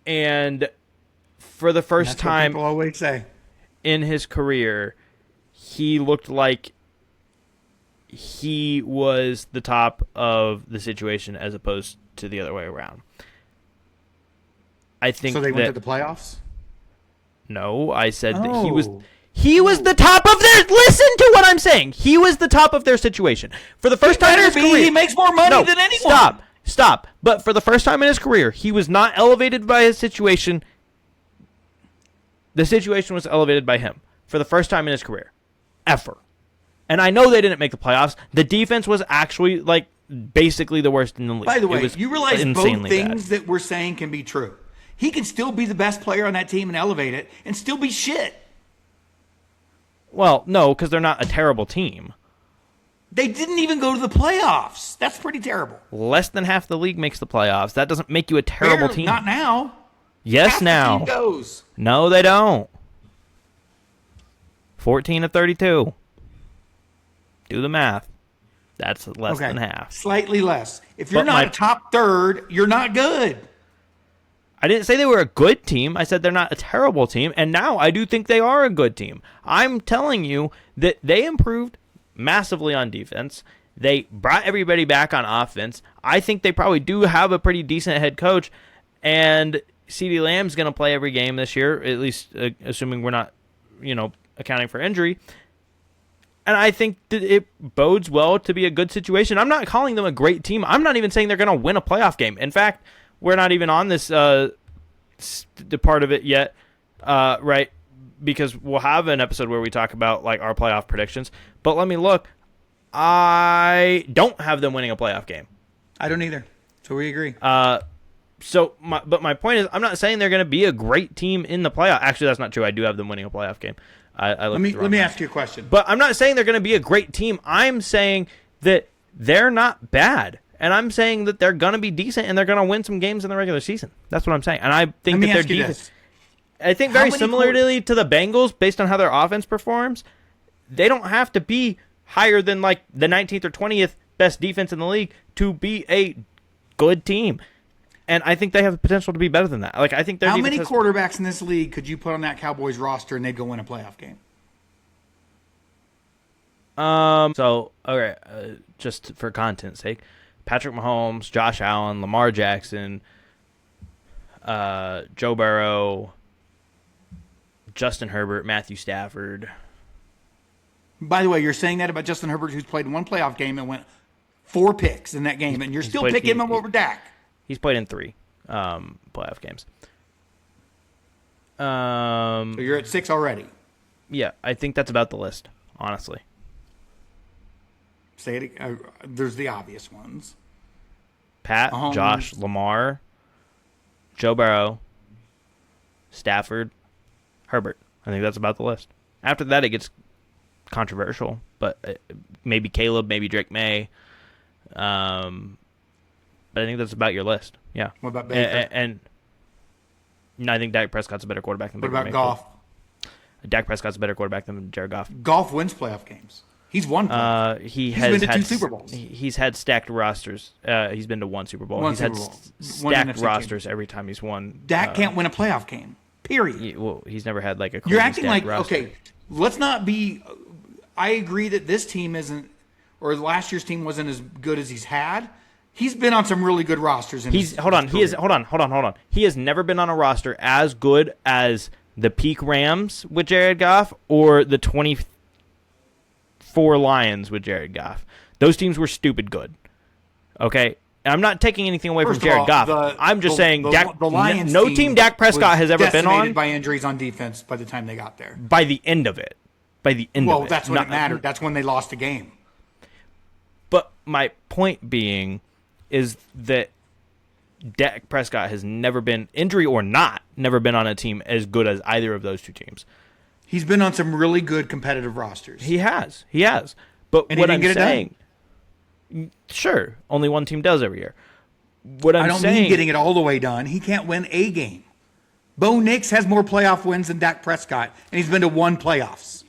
and for the first That's time what people always say. in his career, he looked like he was the top of the situation as opposed to the other way around. I think So they that, went to the playoffs? no, I said that Oh. he was the top of their. Listen to what I'm saying. He was the top of their situation for the first time in his career. He makes more money than anyone. Stop. But for the first time in his career, he was not elevated by his situation. The situation was elevated by him for the first time in his career, ever. And I know they didn't make the playoffs. The defense was actually, like, basically the worst in the league. By the It way, was you realize both insanely things bad. that we're saying can be true. He can still be the best player on that team and elevate it and still be shit. Well, no, because they're not a terrible team. They didn't even go to the playoffs. That's pretty terrible. Less than half the league makes the playoffs. That doesn't make you a terrible Barely- team. Not now. Yes, Half the now. team goes. No, they don't. 14 of 32. Do the math. That's less than half. Slightly less. If you're But not my- a top third, you're not good. I didn't say they were a good team. I said they're not a terrible team. And now I do think they are a good team. I'm telling you that they improved massively on defense. They brought everybody back on offense. I think they probably do have a pretty decent head coach. And CeeDee Lamb's going to play every game this year, at least assuming we're not, accounting for injury. And I think that it bodes well to be a good situation. I'm not calling them a great team. I'm not even saying they're going to win a playoff game. In fact, we're not even on this the part of it yet, right? Because we'll have an episode where we talk about, like, our playoff predictions. But let me look. I don't have them winning a playoff game. I don't either. So we agree. But my point is, I'm not saying they're going to be a great team in the playoff. Actually, that's not true. I do have them winning a playoff game. Let me ask you a question. But I'm not saying they're going to be a great team. I'm saying that they're not bad. And I'm saying that they're going to be decent and they're going to win some games in the regular season. That's what I'm saying. And I think that their defense, I think very similarly to the Bengals, based on how their offense performs, they don't have to be higher than, like, the 19th or 20th best defense in the league to be a good team. And I think they have the potential to be better than that. Like, I think how many quarterbacks in this league could you put on that Cowboys roster and they'd go win a playoff game? So, okay, just for content's sake, Patrick Mahomes, Josh Allen, Lamar Jackson, Joe Burrow, Justin Herbert, Matthew Stafford. By the way, you're saying that about Justin Herbert, who's played one playoff game and went 4 picks in that game, and you're still picking him over Dak. He's played in 3 playoff games. So you're at 6 already. Yeah, I think that's about the list, honestly. Say it. There's the obvious ones. Pat, Josh, Lamar, Joe Burrow, Stafford, Herbert. I think that's about the list. After that, it gets controversial, but maybe Caleb, maybe Drake May. But I think that's about your list. Yeah. What about Baker? And I think Dak Prescott's a better quarterback than What Baker about Goff? Dak Prescott's a better quarterback than Jared Goff. Goff wins playoff games. He's won playoff. He's been to 2 Super Bowls. He's had stacked rosters. He's been to 1 Super Bowl. He's had stacked rosters every time he's won. Dak can't win a playoff game. Period. He's never had like a. You're acting like roster. Okay. Let's not be. I agree that this team isn't, or last year's team wasn't as good as he's had. He's been on some really good rosters. Hold on. He has never been on a roster as good as the peak Rams with Jared Goff or the 24 Lions with Jared Goff. Those teams were stupid good. Okay? And I'm not taking anything away from Jared Goff. I'm just saying the Lions no team Dak Prescott has ever been on. By injuries on defense by the time they got there. By the end of it. Well, that's when it mattered. That's when they lost a game. But my point being is that Dak Prescott has never been, injury or not, never been on a team as good as either of those 2 teams. He's been on some really good competitive rosters. He has. But and what I'm saying, sure, only one team does every year. I don't mean getting it all the way done. He can't win a game. Bo Nix has more playoff wins than Dak Prescott, and he's been to 1 playoffs.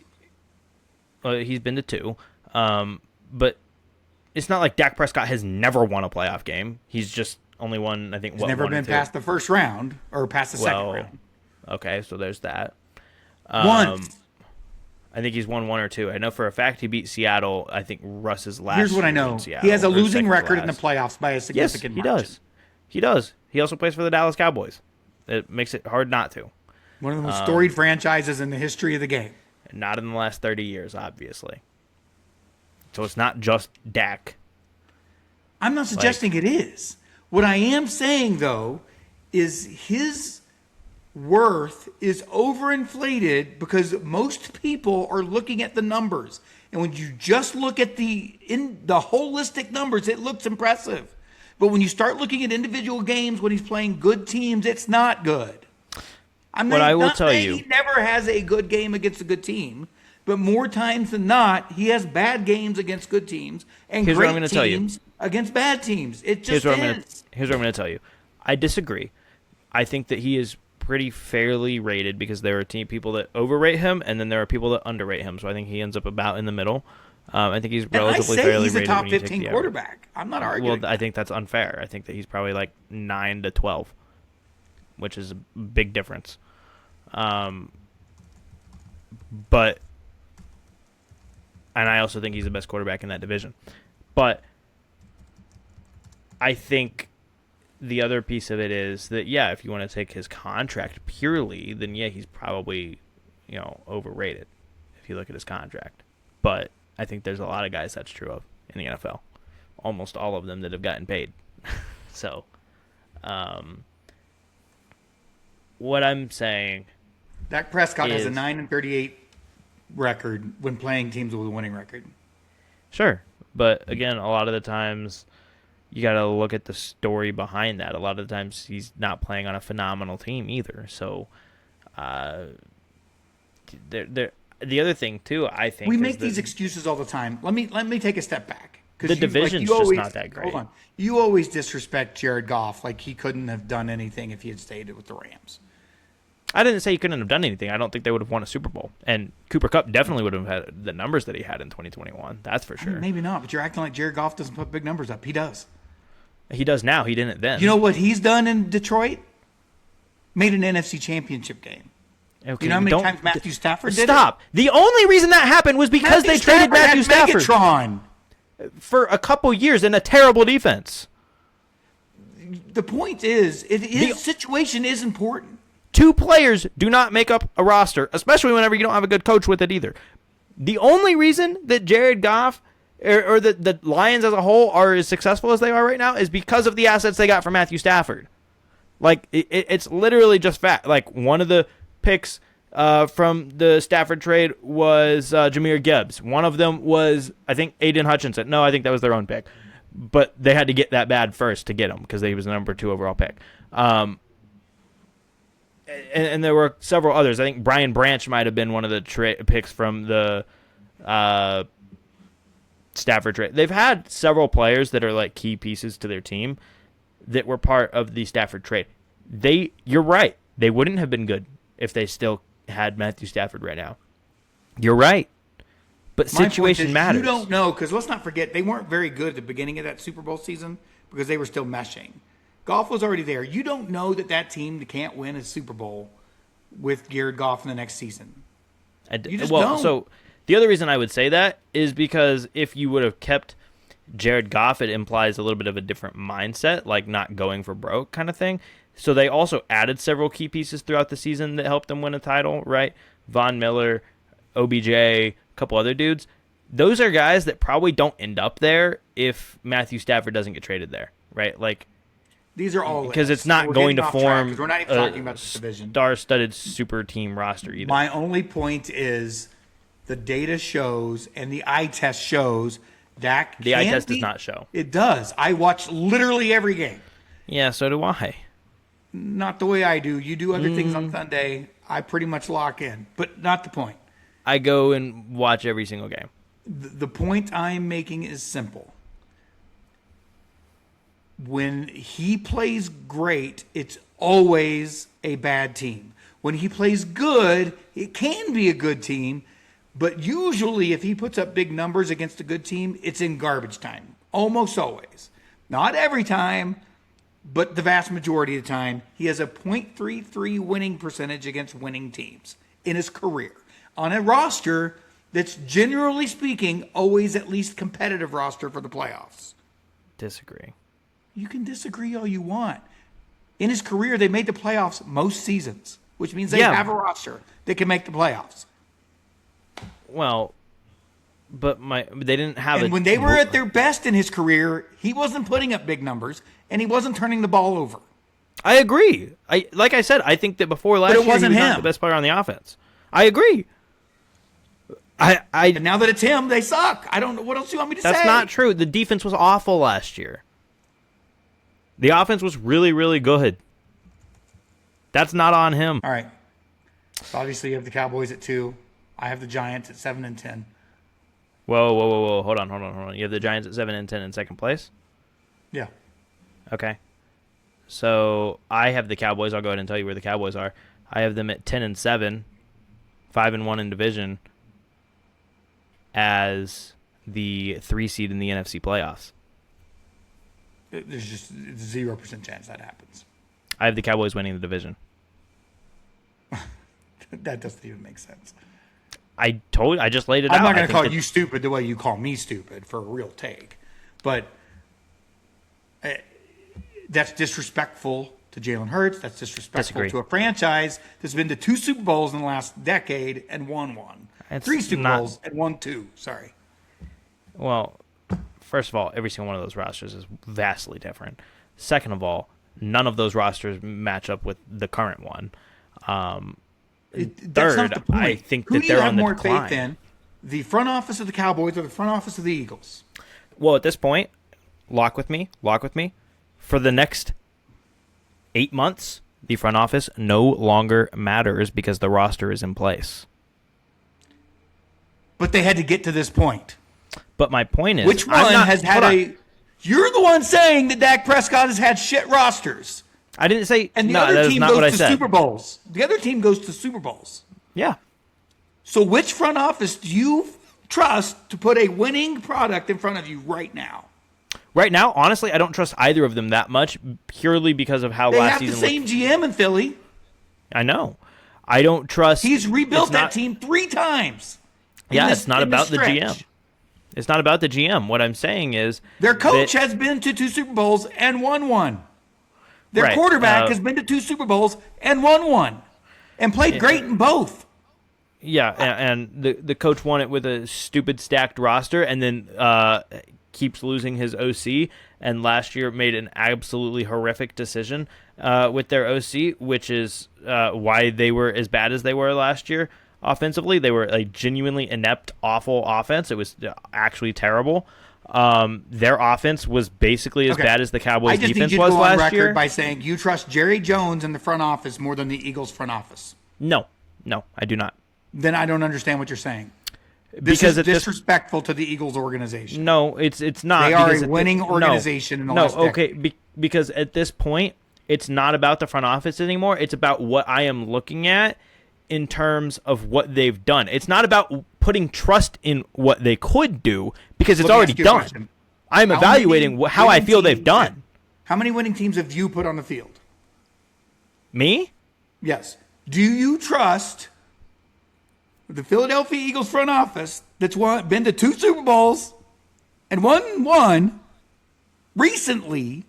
He's been to 2. But it's not like Dak Prescott has never won a playoff game. He's just only won, I think, He's never been past the first round or past the second round. Okay, so there's that. Once. I think he's won 1 or 2. I know for a fact he beat Seattle. I think Russ's last. Here's what I know: he has a losing record in the playoffs by a significant margin. Yes, he does. He also plays for the Dallas Cowboys. It makes it hard not to. One of the most storied franchises in the history of the game. Not in the last 30 years, obviously. So it's not just Dak. I'm not suggesting it is. What I am saying, though, is his worth is overinflated because most people are looking at the numbers. And when you just look at the holistic numbers, it looks impressive. But when you start looking at individual games when he's playing good teams, it's not good. I will tell you, he never has a good game against a good team, but more times than not, he has bad games against good teams and great teams against bad teams. It just is. Here's what I'm going to tell you. I disagree. I think that he is pretty fairly rated because there are people that overrate him and then there are people that underrate him. So I think he ends up about in the middle. I think he's relatively fairly rated. He's a top 15 quarterback. I'm not arguing. Well, I think that's unfair. I think that he's probably like 9 to 12, which is a big difference. But, and I also think he's the best quarterback in that division. But I think the other piece of it is that, yeah, if you want to take his contract purely, then yeah, he's probably, overrated if you look at his contract. But I think there's a lot of guys that's true of in the NFL. Almost all of them that have gotten paid. So, what I'm saying, Dak Prescott has a 9-38 record when playing teams with a winning record. Sure, but again, a lot of the times you got to look at the story behind that. A lot of the times he's not playing on a phenomenal team either. So, the other thing too, I think we make these excuses all the time. Let me take a step back. The division's just not that great. Hold on, you always disrespect Jared Goff like he couldn't have done anything if he had stayed with the Rams. I didn't say he couldn't have done anything. I don't think they would have won a Super Bowl. And Cooper Kupp definitely would have had the numbers that he had in 2021. That's for sure. Maybe not, but you're acting like Jared Goff doesn't put big numbers up. He does. He does now. He didn't then. You know what he's done in Detroit? Made an NFC Championship game. Okay, you know how many times Matthew Stafford did Stop. The only reason that happened was because they traded Matthew Stafford. Megatron. For a couple years in a terrible defense. The point is, situation is important. 2 players do not make up a roster, especially whenever you don't have a good coach with it either. The only reason that Jared Goff or the Lions as a whole are as successful as they are right now is because of the assets they got from Matthew Stafford. Like, it's literally just fact. Like, one of the picks from the Stafford trade was Jahmyr Gibbs. One of them was, I think, Aiden Hutchinson. No, I think that was their own pick. But they had to get that bad first to get him because he was the number 2 overall pick. And there were several others. I think Brian Branch might have been one of the picks from the Stafford trade. They've had several players that are like key pieces to their team that were part of the Stafford trade. You're right. They wouldn't have been good if they still had Matthew Stafford right now. You're right. But My point situation is, matters. You don't know, because let's not forget, they weren't very good at the beginning of that Super Bowl season because they were still meshing. Goff was already there. You don't know that team can't win a Super Bowl with Jared Goff in the next season. You just don't. So the other reason I would say that is because if you would have kept Jared Goff, it implies a little bit of a different mindset, like not going for broke kind of thing. So they also added several key pieces throughout the season that helped them win a title, right? Von Miller, OBJ, a couple other dudes. Those are guys that probably don't end up there if Matthew Stafford doesn't get traded there, right? Like, these are all because it's not going to form we're not even talking about this division. Star-studded super team roster either. My only point is the data shows and the eye test shows Dak. The eye test does not show. It does. I watch literally every game. Yeah, so do I. Not the way I do. You do other things on Sunday. I pretty much lock in, but not the point. I go and watch every single game. The point I'm making is simple. When he plays great, it's always a bad team. When he plays good, it can be a good team, but usually if he puts up big numbers against a good team, it's in garbage time. Almost always. Not every time, but the vast majority of the time, he has a .33 winning percentage against winning teams in his career. On a roster that's, generally speaking, always at least competitive roster for the playoffs. Disagree. You can disagree all you want. In his career, they made the playoffs most seasons, which means they have a roster that can make the playoffs. Well, but they didn't have it. And when they were at their best in his career, he wasn't putting up big numbers, and he wasn't turning the ball over. I agree. Like I said, I think that before last year, he was not the best player on the offense. I agree. And now that it's him, they suck. I don't know what else you want me to say. That's not true. The defense was awful last year. The offense was really, really good. That's not on him. All right. So obviously you have the Cowboys at 2. I have the Giants at 7 and 10. Whoa. Hold on. You have the Giants at 7 and 10 in second place? Yeah. Okay. So I have the Cowboys. I'll go ahead and tell you where the Cowboys are. I have them at 10 and 7, 5 and 1 in division, as the 3 seed in the NFC playoffs. There's just 0% chance that happens. I have the Cowboys winning the division. That doesn't even make sense. I just laid it out. I'm not going to call you stupid the way you call me stupid for a real take. But that's disrespectful to Jalen Hurts. That's disrespectful to a franchise that's been to 2 Super Bowls in the last decade and won 1. 3 Super Bowls and won 2. Sorry. Well, first of all, every single one of those rosters is vastly different. Second of all, none of those rosters match up with the current one. Third, I think that they're on the decline. Who do you have more faith in? The front office of the Cowboys or the front office of the Eagles? Well, at this point, lock with me. For the next 8 months, the front office no longer matters because the roster is in place. But they had to get to this point. But my point is, which one has had a... You're the one saying that Dak Prescott has had shit rosters. I didn't say... And the other team goes to Super Bowls. The other team goes to Super Bowls. Yeah. So which front office do you trust to put a winning product in front of you right now? Right now, honestly, I don't trust either of them that much, purely because of how last season... They have the same GM in Philly. I know. I don't trust... He's rebuilt that team 3 times. Yeah, it's not about the GM. It's not about the GM. What I'm saying is... Their coach has been to 2 Super Bowls and won 1. Their quarterback has been to 2 Super Bowls and won 1. And played great in both. Yeah, and the coach won it with a stupid stacked roster and then keeps losing his OC. And last year made an absolutely horrific decision with their OC, which is why they were as bad as they were last year. Offensively, they were a genuinely inept, awful offense. It was actually terrible. Their offense was basically as bad as the Cowboys' defense was last year. I just need you to go on record by saying you trust Jerry Jones in the front office more than the Eagles' front office. No, I do not. Then I don't understand what you're saying. This is disrespectful to the Eagles organization. No, it's not. They are a winning organization in the last decade. Because at this point, it's not about the front office anymore. It's about what I am looking at in terms of what they've done. It's not about putting trust in what they could do because it's already done. I'm evaluating how I feel they've done. How many winning teams have you put on the field? Me? Yes. Do you trust the Philadelphia Eagles front office that's been to 2 Super Bowls and won one recently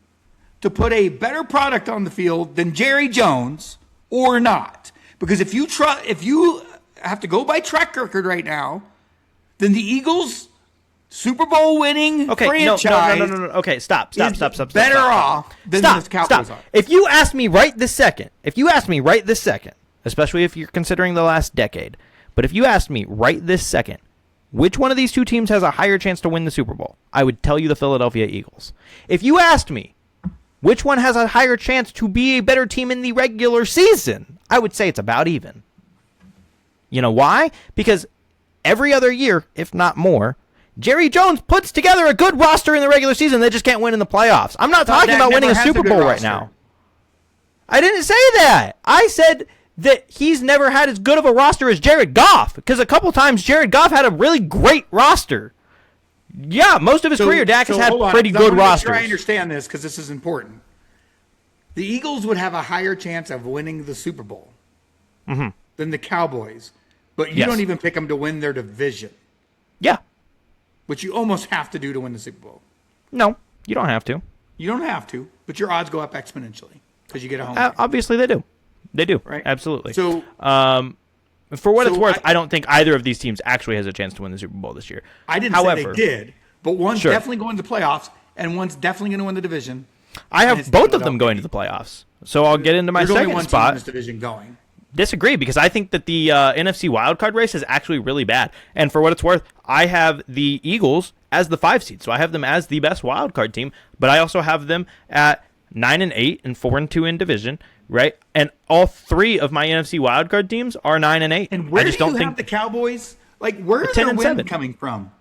to put a better product on the field than Jerry Jones or not? Because if you have to go by track record right now, then the Eagles Super Bowl winning franchise no. Okay, stop. Better off than the Cowboys are. If you ask me right this second, especially if you're considering the last decade, but if you asked me right this second, which one of these two teams has a higher chance to win the Super Bowl, I would tell you the Philadelphia Eagles. If you asked me which one has a higher chance to be a better team in the regular season, I would say it's about even. You know why? Because every other year, if not more, Jerry Jones puts together a good roster in the regular season. They just can't win in the playoffs. I'm not talking about winning a Super Bowl right now. I didn't say that. I said that he's never had as good of a roster as Jared Goff, because a couple times Jared Goff had a really great roster. Yeah, most of his career, Dak has had pretty good rosters. I understand this because this is important. The Eagles would have a higher chance of winning the Super Bowl than the Cowboys, but you don't even pick them to win their division. Yeah. Which you almost have to do to win the Super Bowl. No, you don't have to. You don't have to, but your odds go up exponentially because you get a home. Obviously, they do. They do. Right? Absolutely. So, for what it's worth, I don't think either of these teams actually has a chance to win the Super Bowl this year. I didn't say they did, but one's definitely going to the playoffs, and one's definitely going to win the division. I have both of them going to the playoffs, so I'll get into my second spot. Team in this division going. Disagree, because I think that the NFC wildcard race is actually really bad. And for what it's worth, I have the Eagles as the 5 seed, so I have them as the best wildcard team, but I also have them at 9-8 and 4-2 in division, right? And all 3 of my NFC wildcard teams are 9-8. And where do you have the Cowboys? Like, where is their win coming from?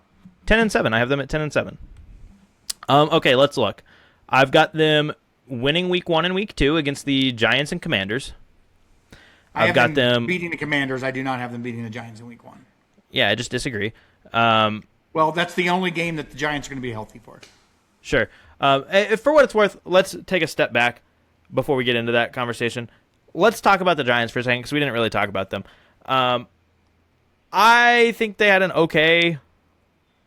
10-7. I have them at 10-7. Okay, let's look. I've got them winning week 1 and week 2 against the Giants and Commanders. I've got them beating the Commanders. I do not have them beating the Giants in week 1. Yeah, I just disagree. Well, that's the only game that the Giants are going to be healthy for. Sure. For what it's worth, let's take a step back before we get into that conversation. Let's talk about the Giants for a second because we didn't really talk about them. I think they had an okay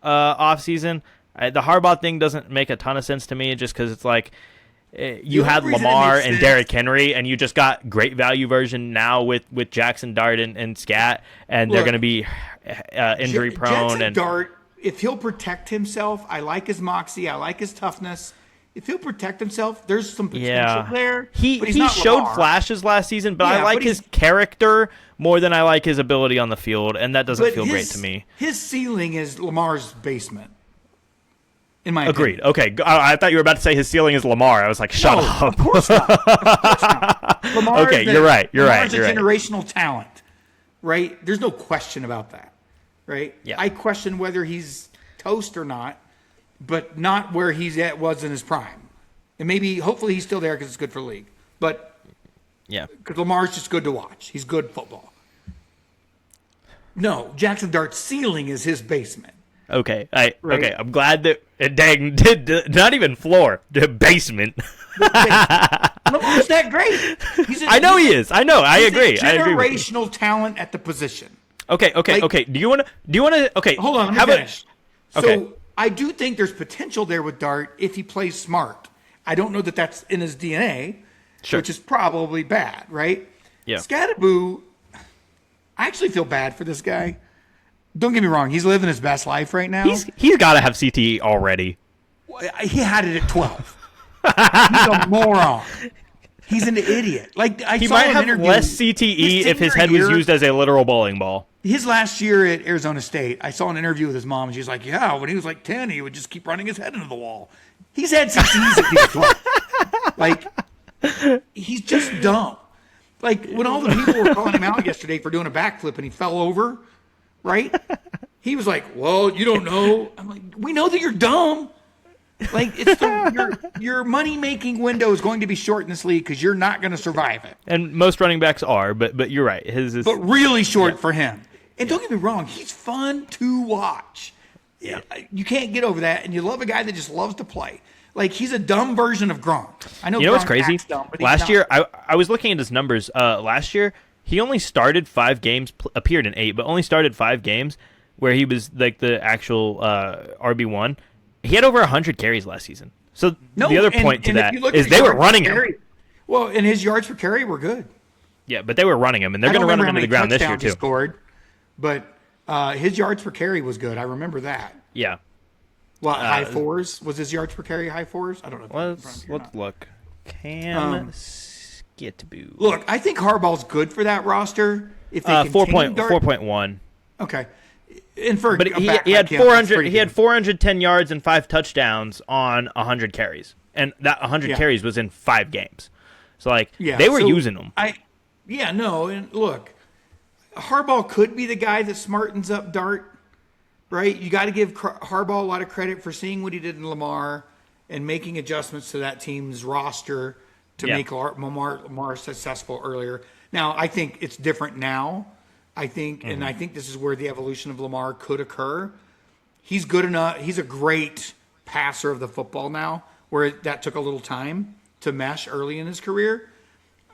offseason. The Harbaugh thing doesn't make a ton of sense to me just because it's like you had Lamar and Derrick Henry, and you just got great value version now with Jackson Dart and Scat, and they're going to be injury prone. Jackson Dart, if he'll protect himself, I like his moxie, I like his toughness. If he'll protect himself, there's some potential there. He showed flashes last season, but I like his character more than I like his ability on the field, and that doesn't feel great to me. His ceiling is Lamar's basement. In my Agreed. Opinion. Okay, I thought you were about to say his ceiling is Lamar. I was like, shut up. Of course not. Lamar okay, you're right. Lamar's a generational talent, right? There's no question about that, right? Yeah. I question whether he's toast or not, but not where was in his prime. And maybe, hopefully, he's still there because it's good for the league. But yeah, because Lamar's just good to watch. He's good football. No, Jackson Dart's ceiling is his basement. Okay, okay. I'm glad that not even floor, the basement. Lamar's that great. I know he is. I know. I agree. Generational talent at the position. Okay. Do you want to? Okay, hold on. Let me finish. So I do think there's potential there with Dart if he plays smart. I don't know that that's in his DNA, which is probably bad, right? Yeah. Scatterboo, I actually feel bad for this guy. Don't get me wrong. He's living his best life right now. He's got to have CTE already. He had it at 12. He's a moron. He's an idiot. Like he might have less CTE if his head was used as a literal bowling ball. His last year at Arizona State, I saw an interview with his mom, and she's like, "Yeah, when he was like 10, he would just keep running his head into the wall." He's had CTEs at he's 12. Like, he's just dumb. Like when all the people were calling him out yesterday for doing a backflip and he fell over. Right? He was like, well, you don't know. I'm like, we know that you're dumb. Like your money making window is going to be short in this league because you're not going to survive it. And most running backs are, but you're right. His is But really short for him. And don't get me wrong, he's fun to watch. Yeah. You can't get over that, and you love a guy that just loves to play. Like, he's a dumb version of Gronk. I know. You know what's Gronk crazy? acts dumb, but he's Last not. year, I was looking at his numbers. Last year, he only started 5 games, appeared in 8, but only started 5 games where he was like the actual RB1. He had over 100 carries last season. So the other point to that is they were running him. Well, and his yards per carry were good. Yeah, but they were running him, and they're going to run him into the ground this year too. He scored, but his yards per carry was good. I remember that. Yeah. Well, high fours? Was his yards per carry high fours? I don't know. Let's look. Cam Skittaboo. Look, I think Harbaugh's good for that roster. If they 4.1. Okay. And for but he had 400. He had 410 yards and 5 touchdowns on 100 carries, and that 100 carries was in 5 games. So they were using them. And look, Harbaugh could be the guy that smartens up Dart, right? You got to give Harbaugh a lot of credit for seeing what he did in Lamar and making adjustments to that team's roster to make Lamar successful earlier. Now, I think it's different now. And I think this is where the evolution of Lamar could occur. He's good enough. He's a great passer of the football now, where that took a little time to mesh early in his career.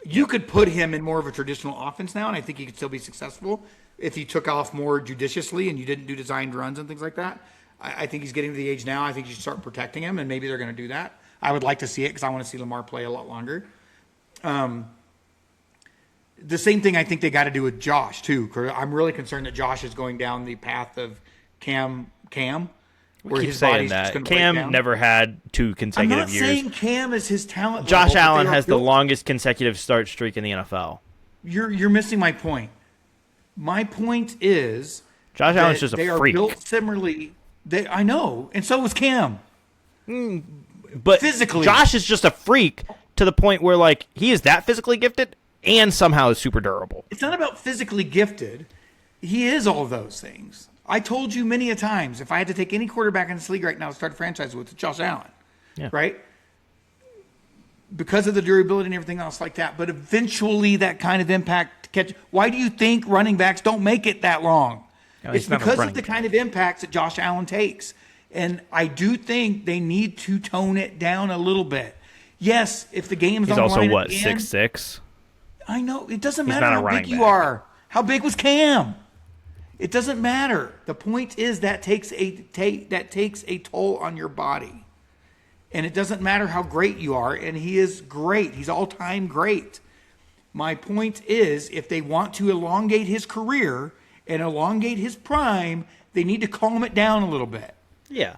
You could put him in more of a traditional offense now, and I think he could still be successful if he took off more judiciously and you didn't do designed runs and things like that. I think he's getting to the age now. I think you should start protecting him, and maybe they're going to do that. I would like to see it because I want to see Lamar play a lot longer. The same thing I think they got to do with Josh, too. I'm really concerned that Josh is going down the path of Cam. Where his body's just going to break down. Cam never had 2 consecutive years. I'm not saying Cam is his talent Josh level, Allen has the longest consecutive start streak in the NFL. You're missing my point. My point is Josh Allen's just a freak. They are built similarly. I know, and so was Cam. But physically, Josh is just a freak to the point where he is that physically gifted and somehow is super durable. It's not about physically gifted. He is all of those things. I told you many a times, if I had to take any quarterback in this league right now to start a franchise with, it's Josh Allen. Yeah. Right? Because of the durability and everything else like that. But eventually that kind of impact catch. Why do you think running backs don't make it that long? No, it's because of the kind of impacts that Josh Allen takes. And I do think they need to tone it down a little bit. Yes, if the game's on the line. He's also, 6'6"? I know. It doesn't matter how big you are. How big was Cam? It doesn't matter. The point is that takes a toll on your body. And it doesn't matter how great you are, and he is great. He's all-time great. My point is, if they want to elongate his career and elongate his prime, they need to calm it down a little bit. Yeah.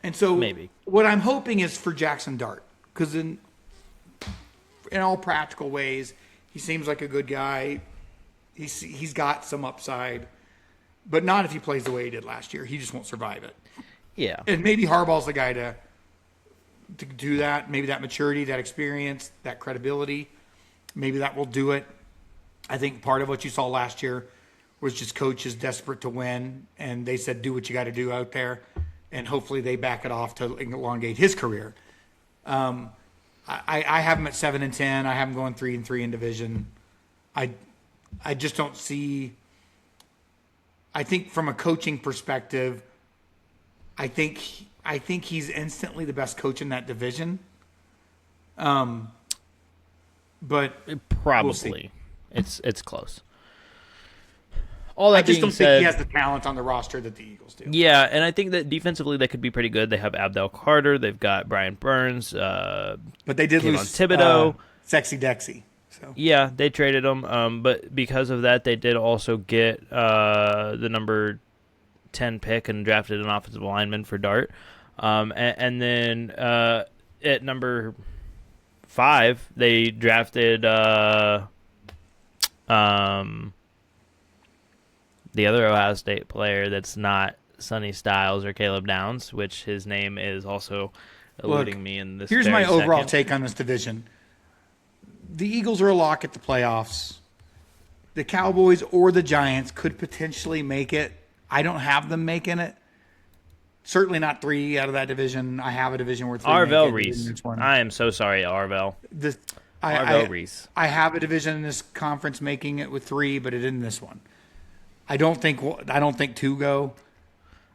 And so maybe what I'm hoping is for Jackson Dart, because in all practical ways, he seems like a good guy. He's got some upside, but not if he plays the way he did last year. He just won't survive it. Yeah. And maybe Harbaugh's the guy to do that. Maybe that maturity, that experience, that credibility, maybe that will do it. I think part of what you saw last year was just coaches desperate to win, and they said, do what you got to do out there, and hopefully they back it off to elongate his career. I have him at 7-10. I have him going 3-3 in division. I just don't see. I think from a coaching perspective, I think he's instantly the best coach in that division. But probably it's close. All that I just being don't said, think he has the talent on the roster that the Eagles do. Yeah, and I think that defensively they could be pretty good. They have Abdel Carter, they've got Brian Burns, but they did lose Thibodeau, Sexy Dexy. So yeah, they traded him. But because of that, they did also get the number 10 pick and drafted an offensive lineman for Dart. And then at number 5, they drafted the other Ohio State player that's not Sonny Styles or Caleb Downs, which his name is also eluding me in this. Here's my overall take on this division. The Eagles are a lock at the playoffs. The Cowboys or the Giants could potentially make it. I don't have them making it. Certainly not 3 out of that division. I have a division where 3 Arvel make it. Reese. It's one. I am so sorry, Arvel. This, Arvel Reese. I have a division in this conference making it with 3, but it isn't this one. I don't think 2 go.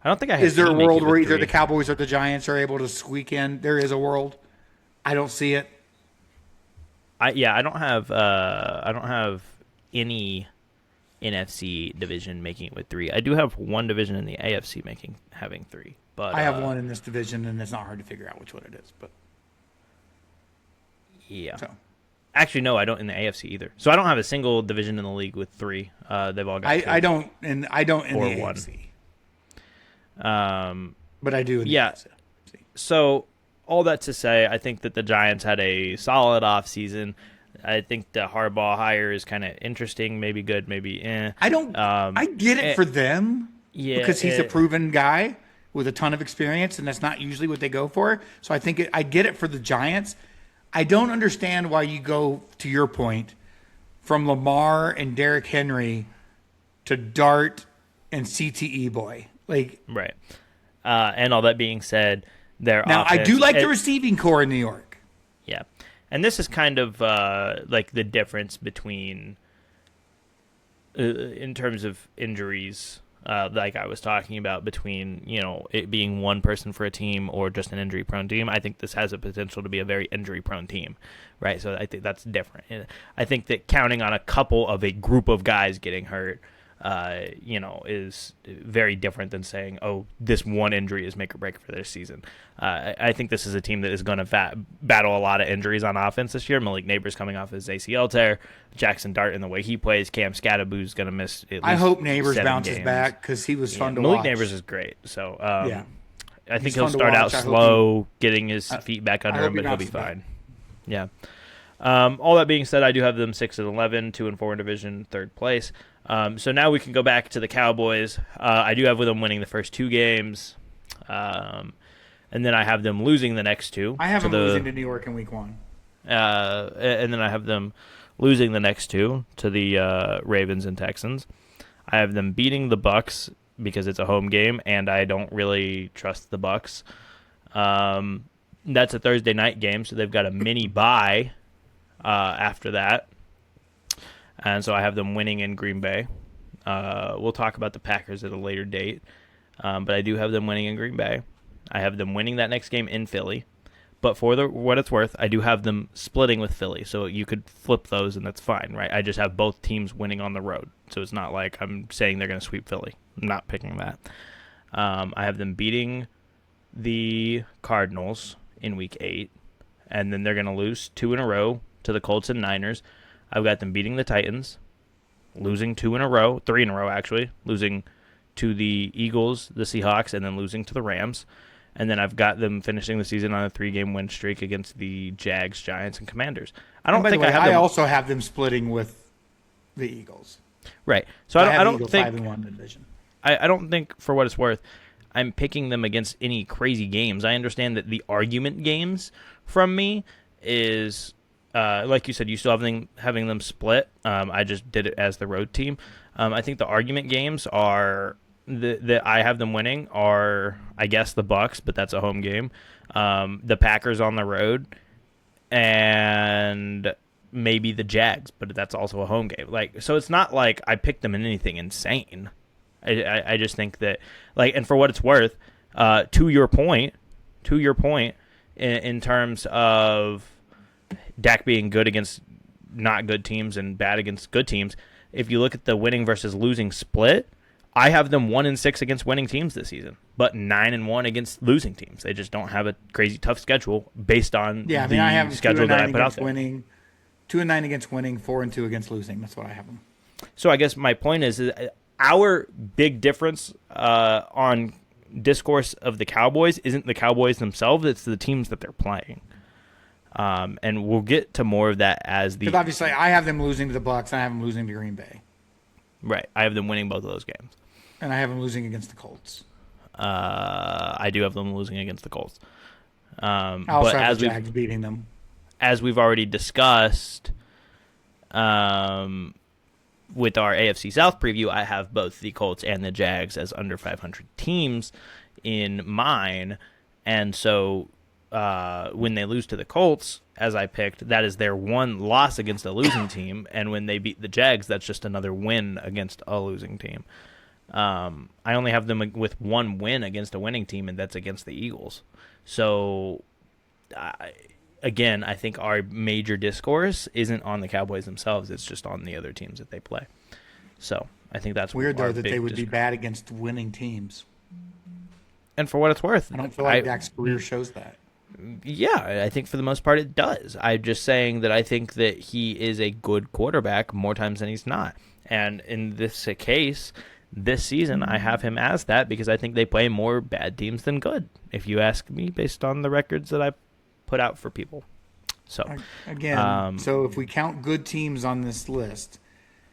I don't think I have. Is there a team make world it where with either 3. the Cowboys or the Giants are able to squeak in? There is a world. I don't see it. I don't have any NFC division making it with 3. I do have one division in the AFC having 3. But I have one in this division, and it's not hard to figure out which one it is. But yeah. so Actually, no, I don't in the AFC either. So I don't have a single division in the league with 3. They've all got 2. I don't in the Or AFC. 1. But I do in the Yeah. AFC. So all that to say, I think that the Giants had a solid offseason. I think the Harbaugh hire is kind of interesting, maybe good, maybe eh. I get it for them. Yeah, Because he's a proven guy with a ton of experience, and that's not usually what they go for. So I get it for the Giants. I don't understand why you go, to your point, from Lamar and Derrick Henry to Dart and CTE boy. Like, right. And all that being said, their now offense, I do like the receiving core in New York. Yeah. And this is kind of like the difference between, in terms of injuries, like I was talking about, between, it being one person for a team or just an injury-prone team. I think this has a potential to be a very injury-prone team, right? So I think that's different. And I think that counting on a couple of a group of guys getting hurt, is very different than saying, oh, this one injury is make or break for their season. I think this is a team that is going to battle a lot of injuries on offense this year. Malik Neighbors coming off his ACL tear. Jackson Dart in the way he plays. Cam Scattaboo's going to miss at least I hope Neighbors 7 bounces games. back because he was fun to Malik watch. Neighbors is great. So Yeah. I think He's he'll fun to start out watch. I hope slow, getting his feet back under hope him, he but he'll be bounces back. fine. Yeah. All that being said, I do have them 6-11, 2-4 in division, 3rd place. So now we can go back to the Cowboys. I do have them winning the first 2 games, and then I have them losing the next 2. I have them losing to New York in week 1. And then I have them losing the next 2 to the Ravens and Texans. I have them beating the Bucks because it's a home game, and I don't really trust the Bucks. That's a Thursday night game, so they've got a mini bye after that. And so I have them winning in Green Bay. We'll talk about the Packers at a later date. But I do have them winning in Green Bay. I have them winning that next game in Philly. But for what it's worth, I do have them splitting with Philly. So you could flip those, and that's fine, right? I just have both teams winning on the road. So it's not like I'm saying they're going to sweep Philly. I'm not picking that. I have them beating the Cardinals in Week 8. And then they're going to lose 2 in a row to the Colts and Niners. I've got them beating the Titans, losing 3 in a row actually, losing to the Eagles, the Seahawks, and then losing to the Rams. And then I've got them finishing the season on a 3-game win streak against the Jags, Giants, and Commanders. I don't think I also have them splitting with the Eagles. Right. So I don't think 5-1 in the division. I don't think, for what it's worth, I'm picking them against any crazy games. I understand that the argument games from me is, like you said, you still having them split. I just did it as the road team. I think the argument games are that I have them winning are, I guess, the Bucks, but that's a home game. The Packers on the road, and maybe the Jags, but that's also a home game. So it's not like I picked them in anything insane. I just think that, and for what it's worth, to your point, in terms of Dak being good against not good teams and bad against good teams, if you look at the winning versus losing split, I have them 1-6 against winning teams this season, but 9-1 against losing teams. They just don't have a crazy tough schedule based on the I have schedule that I put out there. 2-9 against winning, 4-2 against losing. That's what I have them. So I guess my point is our big difference on discourse of the Cowboys isn't the Cowboys themselves; it's the teams that they're playing. And we'll get to more of that as the. Because obviously, I have them losing to the Bucks. And I have them losing to Green Bay. Right, I have them winning both of those games. And I have them losing against the Colts. I do have them losing against the Colts. I also have the Jags beating them. As we've already discussed, with our AFC South preview, I have both the Colts and the Jags as under 500 teams in mine, and so when they lose to the Colts, as I picked, that is their one loss against a losing team, and when they beat the Jags, that's just another win against a losing team. I only have them with one win against a winning team, and that's against the Eagles. So, again, I think our major discourse isn't on the Cowboys themselves; it's just on the other teams that they play. So, I think that's weird though that big they would be bad against winning teams. And for what it's worth, I don't feel like Dak's career shows that. Yeah, I think for the most part it does. I'm just saying that I think that he is a good quarterback more times than he's not. And in this case, this season, I have him as that because I think they play more bad teams than good, if you ask me, based on the records that I put out for people. So again, so if we count good teams on this list,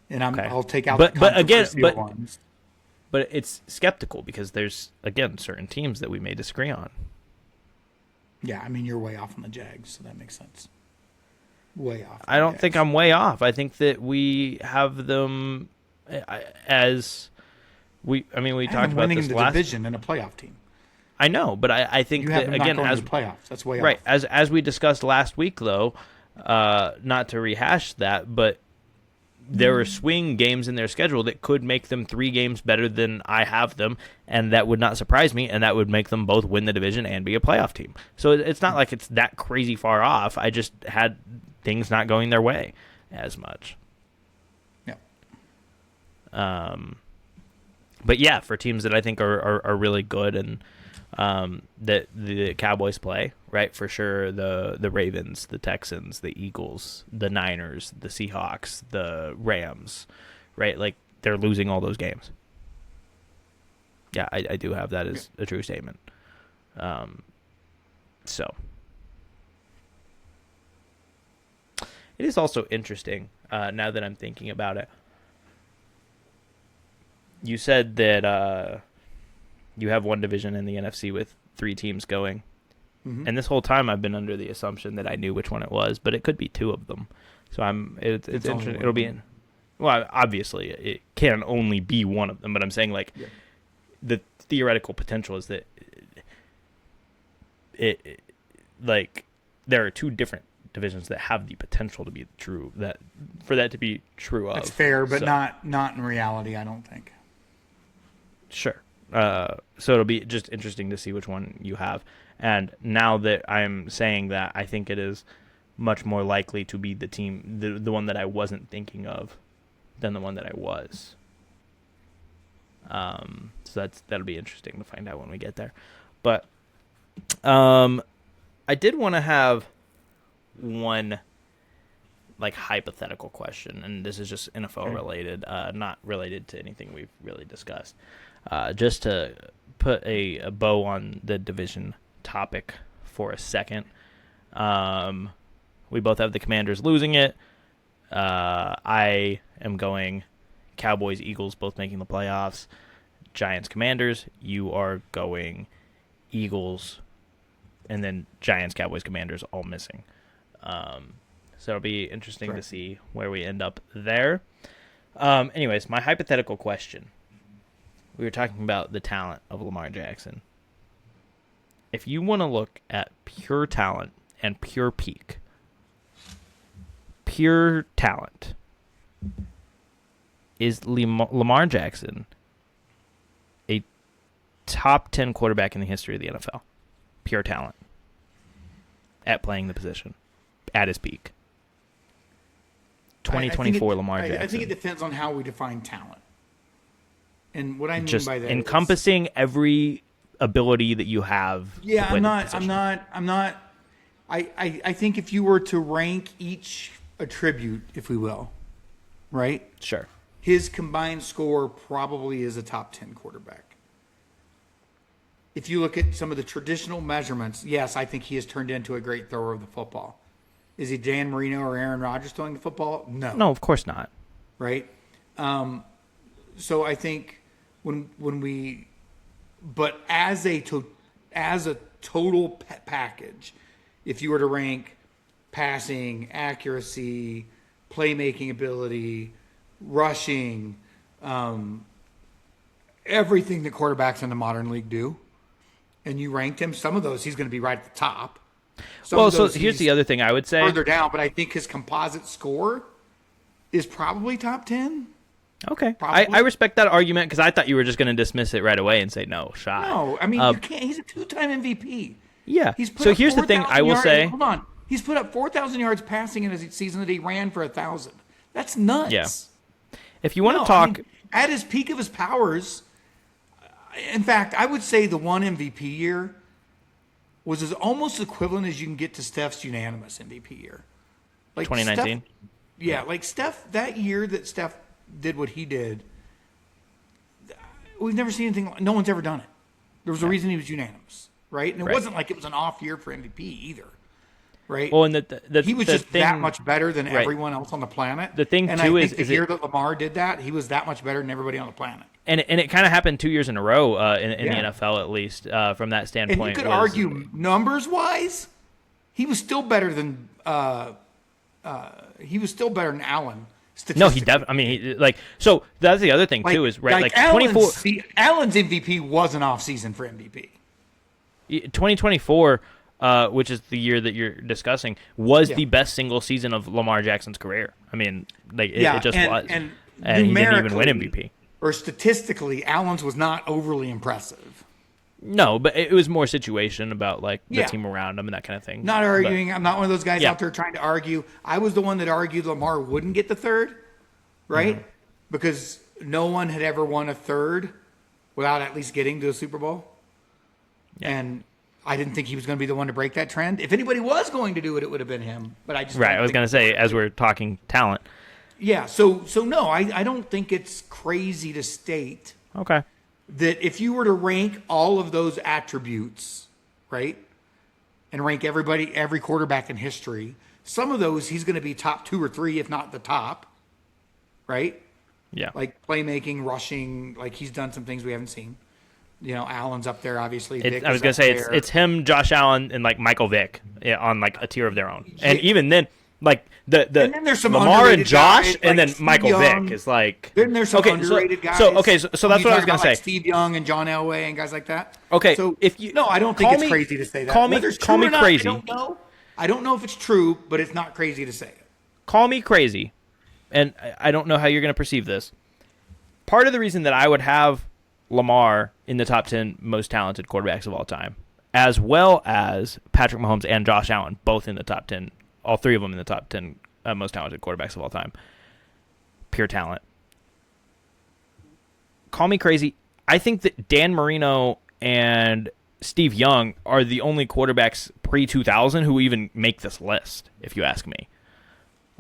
and I'll take out the ones. But it's skeptical because there's, again, certain teams that we may disagree on. Yeah, I mean, you're way off on the Jags, so that makes sense. Way off. I don't think I'm way off. I think that we have them as we talked about winning this the last division and a playoff team. I know, but I think you that have them again not going as to the playoffs. That's way right off. as we discussed last week, though, not to rehash that, but there are swing games in their schedule that could make them 3 games better than I have them, and that would not surprise me, and that would make them both win the division and be a playoff team. So it's not like it's that crazy far off. I just had things not going their way as much. Yeah. But yeah, for teams that I think are really good and that the Cowboys play, right? For sure, the Ravens, the Texans, the Eagles, the Niners, the Seahawks, the Rams, right? Like, they're losing all those games. Yeah, I do have that as a true statement. So it is also interesting, now that I'm thinking about it. You said that you have one division in the NFC with 3 teams going. Mm-hmm. And this whole time I've been under the assumption that I knew which one it was, but it could be 2 of them. So it's interesting. It'll be in. Well, obviously it can only be one of them, but I'm saying the theoretical potential is that it like there are 2 different divisions that have the potential to be true, that for that to be true of. That's fair, but not in reality, I don't think. Sure. So it'll be just interesting to see which one you have. And now that I'm saying that, I think it is much more likely to be the team, the one that I wasn't thinking of, than the one that I was. So that'll be interesting to find out when we get there. But I did want to have one hypothetical question, and this is just NFL related, not related to anything we've really discussed. Just to put a bow on the division topic for a second. We both have the Commanders losing it. I am going Cowboys, Eagles both making the playoffs. Giants, Commanders. You are going Eagles, and then Giants, Cowboys, Commanders all missing. So it'll be interesting to see where we end up there. Anyways, my hypothetical question. We were talking about the talent of Lamar Jackson. If you want to look at pure talent and pure peak, pure talent, is Lamar Jackson a top 10 quarterback in the history of the NFL? Pure talent at playing the position at his peak. 2024 Lamar Jackson. I think it depends on how we define talent. And what I mean just by that encompassing every ability that you have. Yeah, I'm not. I think if you were to rank each attribute, if we will, right? Sure. His combined score probably is a top 10 quarterback. If you look at some of the traditional measurements, yes, I think he has turned into a great thrower of the football. Is he Dan Marino or Aaron Rodgers throwing the football? No. No, of course not. Right? So I think when we, but as a total package, if you were to rank passing, accuracy, playmaking ability, rushing, everything that quarterbacks in the modern league do, and you ranked him, some of those he's going to be right at the top. Some Well, of so those here's he's the other thing I would say. further down, but I think his composite score is probably top 10. Okay, Probably. I respect that argument because I thought you were just going to dismiss it right away and say no shot. No, I mean, you can't. He's a 2-time MVP. Yeah. He's put So up here's the thing 4,000 I will yards. say. Hold on. He's put up 4,000 yards passing in his season that he ran for 1,000. That's nuts. Yeah. If you want No, to talk, I mean, at his peak of his powers, in fact, I would say the one MVP year was as almost equivalent as you can get to Steph's unanimous MVP year. Like 2019. Like Steph, that year that Steph did what he did, we've never seen anything. No one's ever done it. There was a reason he was unanimous, right? And it wasn't like it was an off year for MVP either, right? well, and He was just that much better than everyone else on the planet. The thing, and too, I think is the year that Lamar did that, he was that much better than everybody on the planet. And it kind of happened 2 years in a row in the Yeah. NFL, at least from that And standpoint. you could argue numbers wise, he was still better than Allen. No, he definitely. I mean, so that's the other thing too is right. Like Allen's, 24, Allen's MVP was an off season for MVP. 2024, which is the year that you're discussing, was the best single season of Lamar Jackson's career. I mean, like it just was, and he didn't even win MVP. Or statistically, Allen's was not overly impressive. No, but it was more situation about like the team around him and that kind of thing. Not arguing. I'm not one of those guys out there trying to argue. I was the one that argued Lamar wouldn't get the third, right? Mm-hmm. Because no one had ever won a third without at least getting to a Super Bowl. Yeah. And I didn't think he was going to be the one to break that trend. If anybody was going to do it, it would have been him. But I just I was going to say, as we're talking talent. Yeah. So no, I don't think it's crazy to state. Okay. That if you were to rank all of those attributes, right, and rank every quarterback in history, some of those he's going to be top 2 or 3, if not the top, right? Yeah. Like playmaking, rushing, like he's done some things we haven't seen. You know, Allen's up there, obviously. I was going to say, it's him, Josh Allen, and like Michael Vick on like a tier of their own. And even then, like and then there's some Lamar and Josh, guys, and then Michael Vick is like. Then there's some underrated guys. So that's what I was going to say. Like Steve Young and John Elway and guys like that. Okay, so if you I don't think it's crazy to say that. Call me crazy. I don't know if it's true, but it's not crazy to say it. Call me crazy, and I don't know how you're going to perceive this. Part of the reason that I would have Lamar in the top 10 most talented quarterbacks of all time, as well as Patrick Mahomes and Josh Allen, both in the top 10. All three of them in the top 10 most talented quarterbacks of all time. Pure talent. Call me crazy. I think that Dan Marino and Steve Young are the only quarterbacks pre-2000 who even make this list, if you ask me.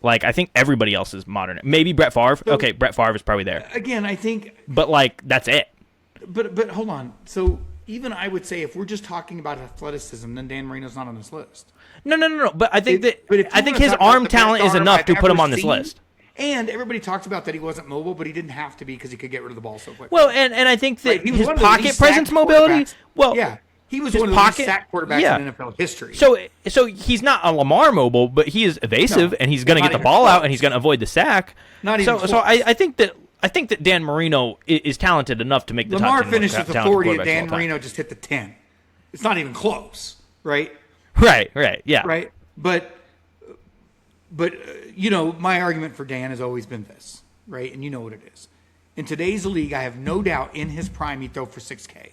Like, I think everybody else is modern. Maybe Brett Favre. So, Brett Favre is probably there. Again, I think... But, like, that's it. But hold on. So, even I would say if we're just talking about athleticism, then Dan Marino's not on this list. No. But I think I think his arm talent is enough to put him on this list. And everybody talks about that he wasn't mobile, but he didn't have to be because he could get rid of the ball so quickly. Well, and I think that his pocket presence mobility. Well, yeah, he was one of the least sacked quarterbacks in NFL history. So he's not a Lamar mobile, but he is evasive and he's going to get the ball out and he's going to avoid the sack. Not even so I think that Dan Marino is talented enough to make the Lamar top 10 finished with the 40, and Dan Marino just hit the 10. It's not even close, right? Right, yeah. Right, but you know, my argument for Dan has always been this, right? And you know what it is. In today's league, I have no doubt in his prime he'd throw for 6K.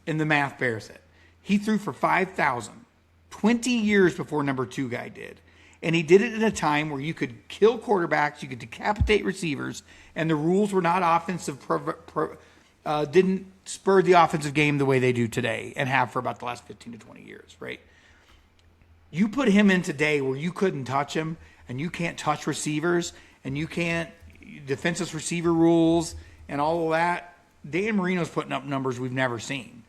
And the math bears it. He threw for 5,000 20 years before number 2 guy did. And he did it at a time where you could kill quarterbacks, you could decapitate receivers, and the rules were not offensive, didn't spur the offensive game the way they do today and have for about the last 15 to 20 years, right? You put him in today where you couldn't touch him, and you can't touch receivers, and you can't defensive receiver rules and all of that. Dan Marino's putting up numbers we've never seen.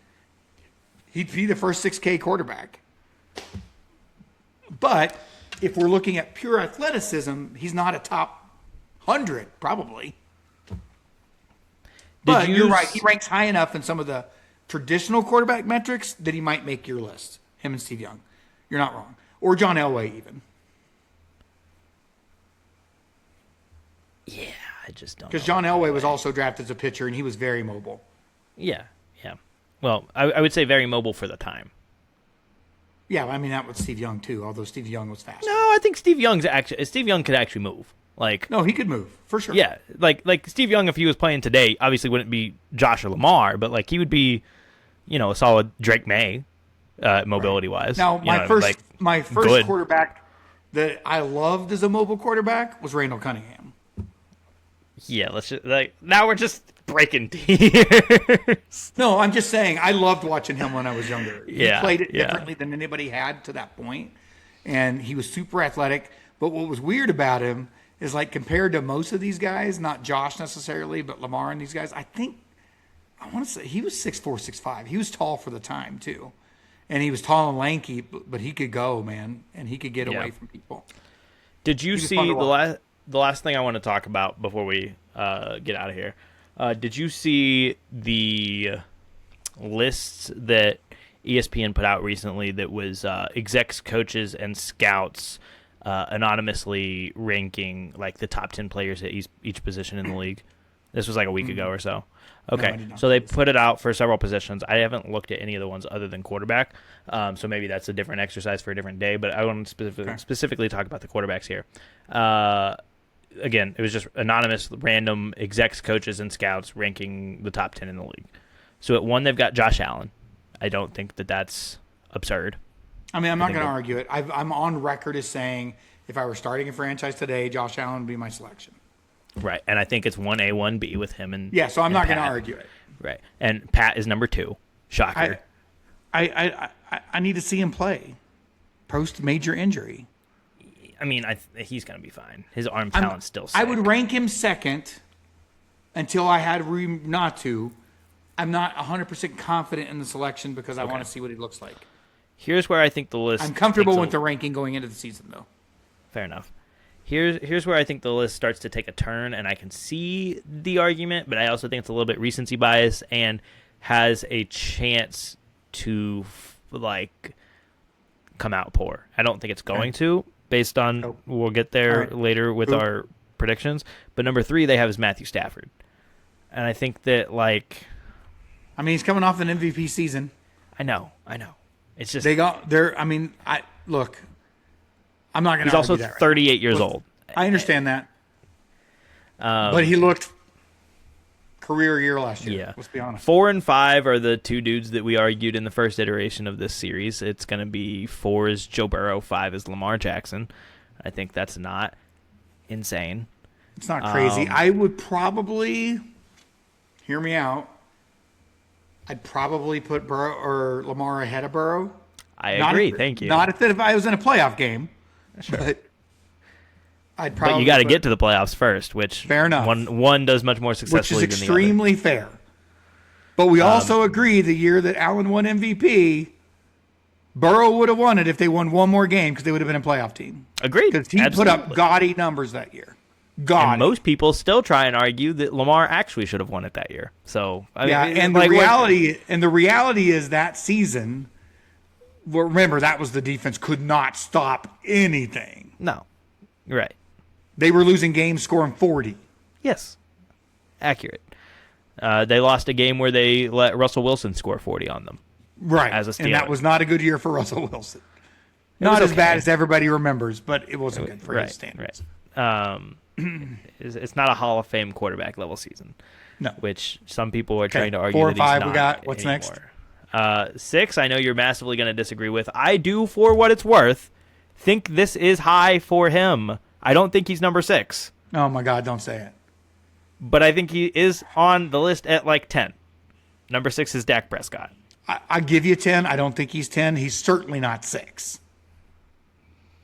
He'd be the first 6K quarterback. But if we're looking at pure athleticism, he's not a top 100, probably. But you're right. He ranks high enough in some of the traditional quarterback metrics that he might make your list, him and Steve Young. You're not wrong. Or John Elway, even. Yeah, I just don't know. Because John Elway was also drafted as a pitcher, and he was very mobile. Yeah. Well, I would say very mobile for the time. Yeah, I mean that was Steve Young too. Although Steve Young was faster. No, I think Steve Young could actually move. Like, no, he could move for sure. yeah, like Steve Young, if he was playing today, obviously wouldn't be Josh or Lamar, but like he would be, a solid Drake May, mobility wise. Now, my first good. quarterback that I loved as a mobile quarterback was Randall Cunningham. Yeah, let's just now we're just breaking tears. No, I'm just saying I loved watching him when I was younger. Yeah, He played it differently than anybody had to that point, and he was super athletic. But what was weird about him is, like, compared to most of these guys, not Josh necessarily, but Lamar and these guys, I want to say he was 6'4", 6'5". He was tall for the time too, and he was tall and lanky, but he could go, man, and he could get away from people. Did you see the last thing I want to talk about before we get out of here? Did you see the lists that ESPN put out recently that was execs, coaches, and scouts anonymously ranking like the top 10 players at each position in the league? This was like a week ago or so. Okay, No, so they put it out for several positions. I haven't looked at any of the ones other than quarterback, so maybe that's a different exercise for a different day, but I want to specifically talk about the quarterbacks here. Again, it was just anonymous, random execs, coaches, and scouts ranking the top 10 in the league. So at 1, they've got Josh Allen. I don't think that's absurd. I mean, I'm not going to argue it. I'm on record as saying if I were starting a franchise today, Josh Allen would be my selection. Right, and I think it's 1A, 1B with him and so I'm not going to Pat. argue it. Right, and Pat is number 2. Shocker. I need to see him play post major injury. I mean, he's going to be fine. His arm talent's still sick. I would rank him second until I had room not to. I'm not 100% confident in the selection because I want to see what he looks like. Here's where I think the list. I'm comfortable with the ranking going into the season, though. Fair enough. Here's where I think the list starts to take a turn, and I can see the argument, but I also think it's a little bit recency bias and has a chance to come out poor. I don't think it's going to, based on we'll get there later with our predictions. But number 3 they have is Matthew Stafford, and I think that he's coming off an MVP season. I know. It's just look. I'm not going to. He's also 38 years old. I understand that, but he looked career year last year. Yeah, let's be honest. 4 and 5 are the 2 dudes that we argued in the first iteration of this series. It's going to be 4 is Joe Burrow, 5 is Lamar Jackson. I think that's not insane. It's not crazy. I would probably hear me out. I'd probably put Burrow or Lamar ahead of Burrow. I agree. Thank you. Not if I was in a playoff game. Sure. But I'd probably. But you got to get to the playoffs first, which fair enough. One does much more successfully than the other. Which is extremely fair. But we also agree the year that Allen won MVP, Burrow would have won it if they won one more game because they would have been a playoff team. Agreed. Because he put up gaudy numbers that year. And most people still try and argue that Lamar actually should have won it that year. So the reality is that season. Well, remember, that was the defense could not stop anything. No. Right. They were losing games scoring 40. Yes. Accurate. They lost a game where they let Russell Wilson score 40 on them. Right. As a Steeler. And that was not a good year for Russell Wilson. Not as bad as everybody remembers, but it wasn't good for his standards. Right. It's not a Hall of Fame quarterback level season. No. Which some people are trying to argue 4 that or 5 he's not we got. What's anymore. next? 6, I know you're massively going to disagree with. I do, for what it's worth, think this is high for him. I don't think he's number 6. Oh, my God, don't say it. But I think he is on the list at 10. Number 6 is Dak Prescott. I give you 10. I don't think he's 10. He's certainly not 6.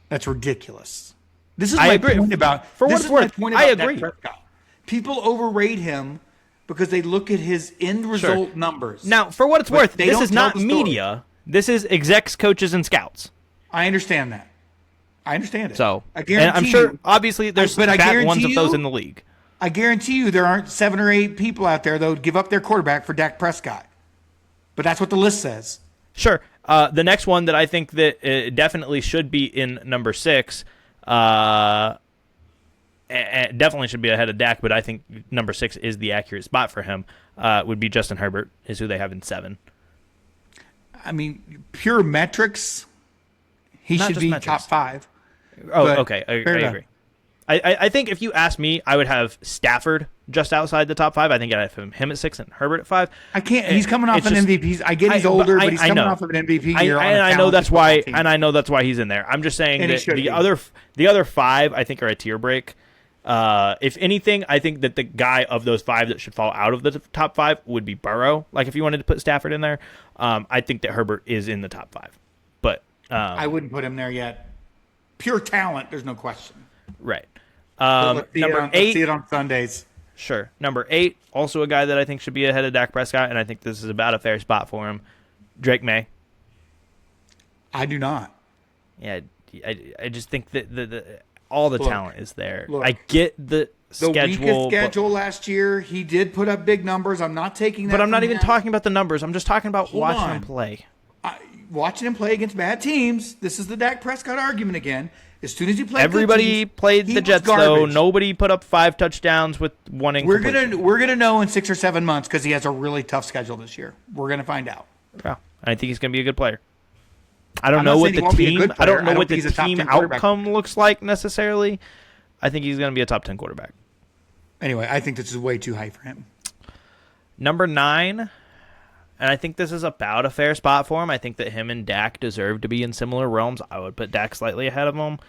That's ridiculous. This is my point about for what it's worth. I agree. Dak Prescott. People overrate him because they look at his end result numbers. Now, for what it's worth, this is not media. This is execs, coaches, and scouts. I understand that. I understand it. So, I guarantee and I'm sure, obviously, there's bad ones of those in the league. I guarantee you there aren't 7 or 8 people out there that would give up their quarterback for Dak Prescott. But that's what the list says. Sure. The next one that I think that definitely should be in number 6, definitely should be ahead of Dak, but I think number 6 is the accurate spot for him, would be Justin Herbert, is who they have in 7. I mean, pure metrics, he Not should just be metrics. top 5. Oh, But okay. I fair enough. agree. I think if you ask me, I would have Stafford just outside the top 5. I think I'd have him at 6 and Herbert at 5. I can't. He's coming off It's an just- MVP. I get he's older, but he's I coming know. off of an MVP I year. I know that's why, and I know that's why he's in there. I'm just saying And he that should be. the other 5 I think are a tier break. If anything, I think that the guy of those 5 that should fall out of the top 5 would be Burrow. Like if you wanted to put Stafford in there, I think that Herbert is in the top 5. But I wouldn't put him there yet. Pure talent, there's no question. right. Let's see Number let's 8. see it on Sundays. Sure. Number 8, also a guy that I think should be ahead of Dak Prescott, and I think this is about a fair spot for him. Drake May. I do not. Yeah, I just think that all the talent is there. Look. I get the The weakest schedule, schedule last year, he did put up big numbers. I'm not taking that. but I'm not from even him. talking about the numbers. I'm just talking about Hold watching on. him play. Watching him play against bad teams. This is the Dak Prescott argument again. As soon as he played, Everybody good teams, played he the was Jets though. garbage. Nobody put up 5 touchdowns with one incompletion. We're gonna know in 6 or 7 months because he has a really tough schedule this year. We're gonna find out. Yeah, I think he's going to be a good player. I don't I'm know not what saying he the won't be a team. good I player. don't know I don't what the think he's a top team 10 quarterback. outcome looks like necessarily. I think he's going to be a top 10 quarterback. Anyway, I think this is way too high for him. Number 9, and I think this is about a fair spot for him. I think that him and Dak deserve to be in similar realms. I would put Dak slightly ahead of him.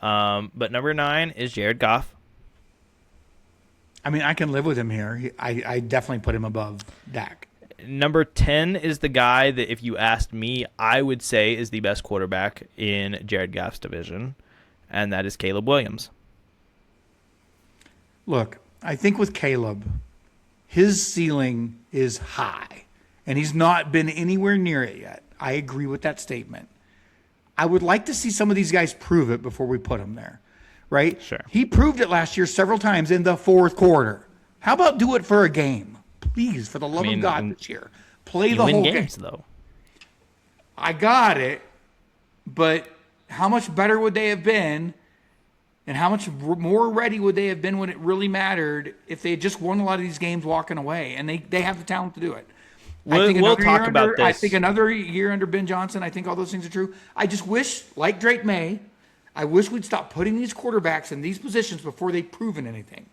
But number 9 is Jared Goff. I mean, I can live with him here. I definitely put him above Dak. Number 10 is the guy that, if you asked me, I would say is the best quarterback in Jared Goff's division, and that is Caleb Williams. Look, I think with Caleb, his ceiling is high, and he's not been anywhere near it yet. I agree with that statement. I would like to see some of these guys prove it before we put him there, right? Sure. He proved it last year several times in the fourth quarter. How about do it for a game? Please, for the love of God, this year. Play You the win whole games, game. though. I got it, but how much better would they have been, and how much more ready would they have been when it really mattered if they had just won a lot of these games walking away? And they have the talent to do it. We'll another talk year about under, I this. think another year under Ben Johnson, I think all those things are true. I just wish, like Drake May, I wish we'd stop putting these quarterbacks in these positions before they've proven anything.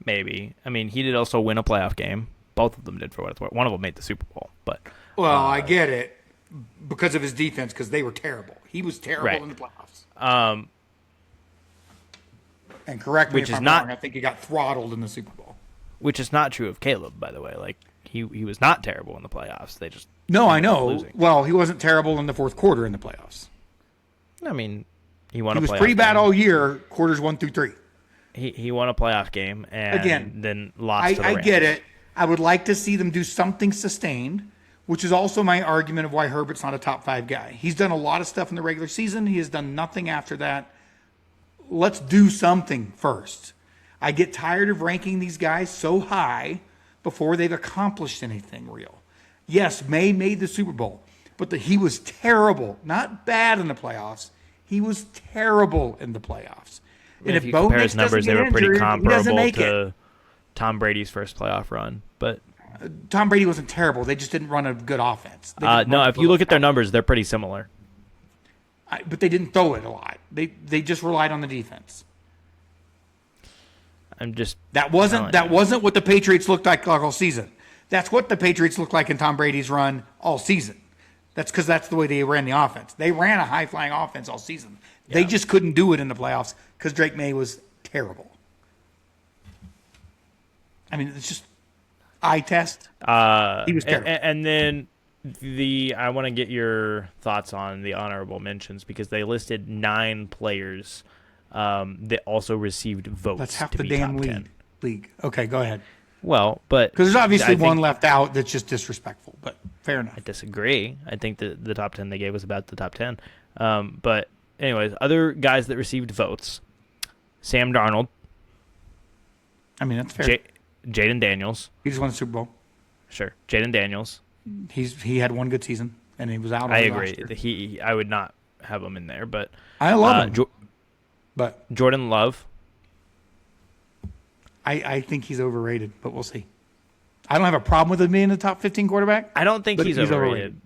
Maybe. I mean, he did also win a playoff game. Both of them did, for what it's worth. One of them made the Super Bowl, but Well, I get it because of his defense, because they were terrible. He was terrible Right. in the playoffs. And correct me which if is I'm not- wrong, I think he got throttled in the Super Bowl. which is not true of Caleb, by the way. Like he was not terrible in the playoffs. They just No, I ended up know. losing. Well, he wasn't terrible in the fourth quarter in the playoffs. I mean, he won He a was playoff pretty bad game. all year, quarters 1 through 3. He won a playoff game and Again, then lost to the I Rams. get it. I would like to see them do something sustained, which is also my argument of why Herbert's not a top 5 guy. He's done a lot of stuff in the regular season. He has done nothing after that. Let's do something first. I get tired of ranking these guys so high before they've accomplished anything real. Yes, May made the Super Bowl, but he was terrible. Not bad in the playoffs. He was terrible in the playoffs. And if you Bo compare Nix his numbers, doesn't they get were pretty injured, he doesn't comparable make it. to Tom Brady's first playoff run. But Tom Brady wasn't terrible. They just didn't run a good offense. They didn't no, run if you look at their numbers, they're pretty similar. but they didn't throw it a lot. They just relied on the defense. I'm just That wasn't telling you. what the Patriots looked like all season. That's what the Patriots looked like in Tom Brady's run all season. That's because that's the way they ran the offense. They ran a high-flying offense all season. They just couldn't do it in the playoffs because Drake May was terrible. I mean, it's just eye test. He was terrible. And then I want to get your thoughts on the honorable mentions because they listed 9 players that also received votes. That's half to the be damn top 10. league. Okay, go ahead. Well, but Because there's obviously I think- one left out that's just disrespectful, but fair enough. I disagree. I think that the top 10 they gave was about the top 10. But anyways, other guys that received votes: Sam Darnold, I mean, that's fair. Jaden Daniels. He just won the Super Bowl. Sure, Jaden Daniels. He had one good season, and he was out. I all last agree. year. I would not have him in there, but I love him, but Jordan Love. I think he's overrated. But we'll see. I don't have a problem with him being the top 15 quarterback. I don't think but he's overrated.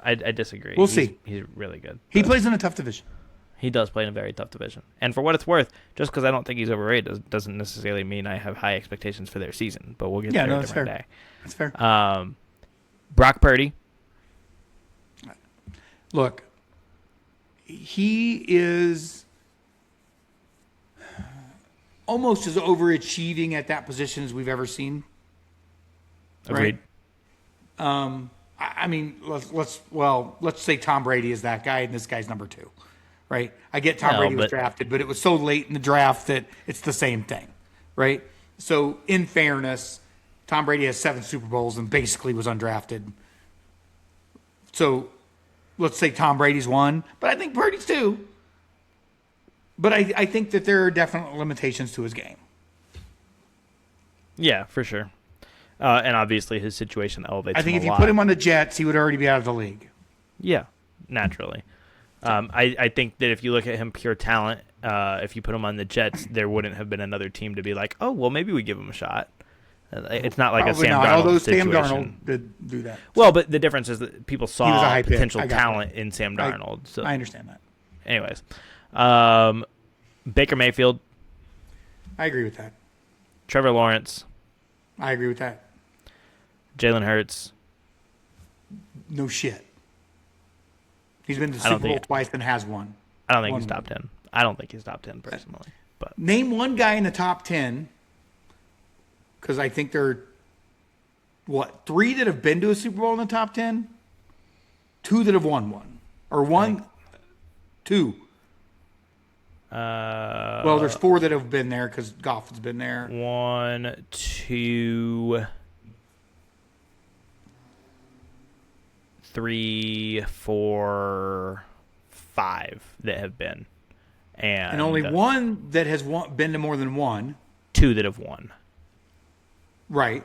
I disagree. We'll see. He's really good. He plays in a tough division. He does play in a very tough division. And for what it's worth, just because I don't think he's overrated doesn't necessarily mean I have high expectations for their season. But we'll get there a different day. That's fair. Brock Purdy. Look, he is almost as overachieving at that position as we've ever seen. Agreed. Right? I mean, let's say Tom Brady is that guy, and this guy's number 2, right? I get Tom Brady was drafted, but it was so late in the draft that it's the same thing, right? So, in fairness, Tom Brady has 7 Super Bowls and basically was undrafted. So, let's say Tom Brady's 1, but I think Purdy's 2. But I think that there are definite limitations to his game. Yeah, for sure. And obviously his situation elevates him I think if you put him on the Jets, he would already be out of the league. Yeah, naturally. I think that if you look at him pure talent, if you put him on the Jets, there wouldn't have been another team to be like, oh, well, maybe we give him a shot. It's not like Probably a Sam not, Darnold although situation. Sam Darnold did do that. Well, but the difference is that people saw potential talent that. in Sam Darnold. So, I understand that. anyways, Baker Mayfield, I agree with that. Trevor Lawrence, I agree with that. Jalen Hurts. No shit. He's been to the Super Bowl twice and has won. I don't think he's top 10. I don't think he's top 10 personally. But name one guy in the top 10, because I think there are, 3 that have been to a Super Bowl in the top 10? 2 that have won one. Or 2. Well, there's 4 that have been there because Goff has been there. 1, 2, 3, 4, 5 that have been, and only 1 that has been to more than 1. 2 that have won. Right.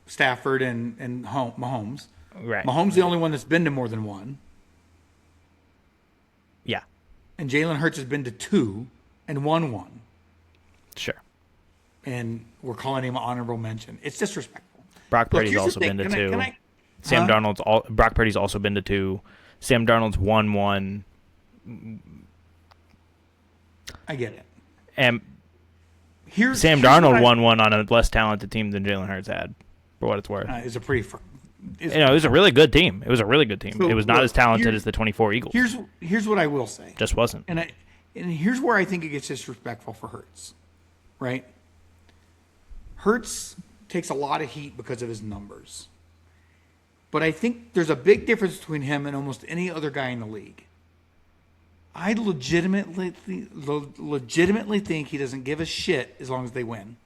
Stafford and Mahomes. Right. Mahomes the only one that's been to more than 1. Yeah. And Jalen Hurts has been to 2 and won 1. Sure. And we're calling him an honorable mention. It's disrespectful. Brock Purdy's also been to 2. Brock Purdy's also been to 2. Sam Darnold's won 1. I get it. And Sam Darnold won 1 on a less talented team than Jalen Hurts had, for what it's worth. It's a pretty. It was a really good team. It was a really good team. So, it was not as talented as the 24 Eagles. Here's what I will say. Just wasn't. And here's where I think it gets disrespectful for Hurts. Right? Hurts takes a lot of heat because of his numbers. But I think there's a big difference between him and almost any other guy in the league. I legitimately think he doesn't give a shit as long as they win.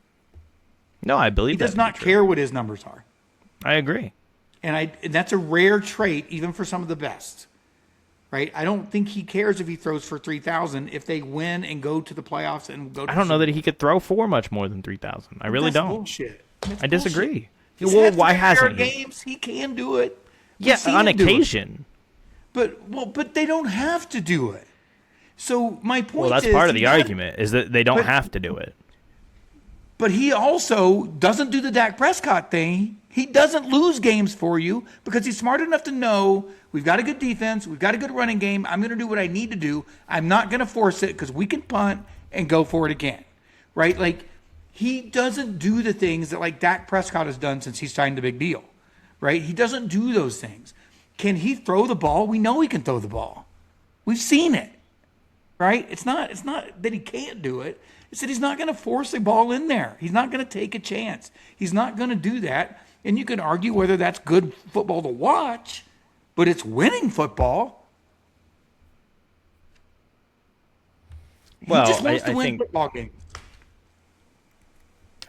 No, I believe that. He does not care what his numbers are. I agree. And that's a rare trait, even for some of the best. Right? I don't think he cares if he throws for 3,000 if they win and go to the playoffs and go to I don't know that he could throw for much more than 3,000. I really don't. Bullshit. I disagree. Well, why hasn't he? Games, he can do it. Yeah, on occasion. But they don't have to do it. So my point is... Well, that's part of the argument, is that they don't have to do it. But he also doesn't do the Dak Prescott thing. He doesn't lose games for you because he's smart enough to know we've got a good defense, we've got a good running game, I'm going to do what I need to do. I'm not going to force it because we can punt and go for it again. Right? Like, he doesn't do the things that like Dak Prescott has done since he signed the big deal. Right? He doesn't do those things. Can he throw the ball? We know he can throw the ball. We've seen it. Right? It's not that he can't do it. It's that he's not going to force the ball in there. He's not going to take a chance. He's not going to do that. And you can argue whether that's good football to watch, but it's winning football. Well, he just wants to win think football games.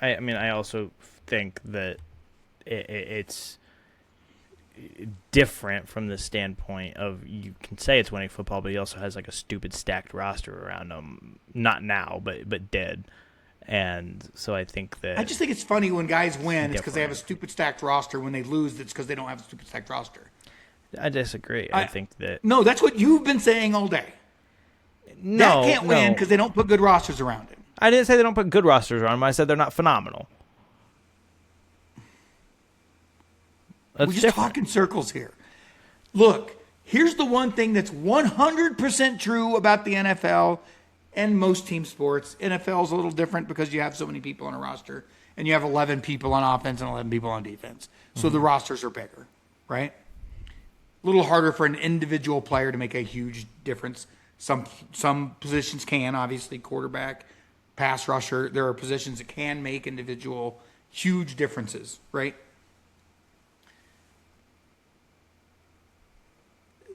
I mean, I also think that it's different from the standpoint of you can say it's winning football, but he also has like a stupid stacked roster around him. Not now, but did. And so I think that... I just think it's funny when guys win, it's because they have a stupid stacked roster. When they lose, it's because they don't have a stupid stacked roster. I disagree. I think that... No, that's what you've been saying all day. No, that can't win because they don't put good rosters around him. I didn't say they don't put good rosters around him. I said they're not phenomenal. That's We're just different. talking circles here. Look, here's the one thing that's 100% true about the NFL and most team sports. NFL is a little different because you have so many people on a roster, and you have 11 people on offense and 11 people on defense. So the rosters are bigger, right? A little harder for an individual player to make a huge difference. Some positions can, obviously, quarterback, pass rusher. There are positions that can make individual huge differences, right?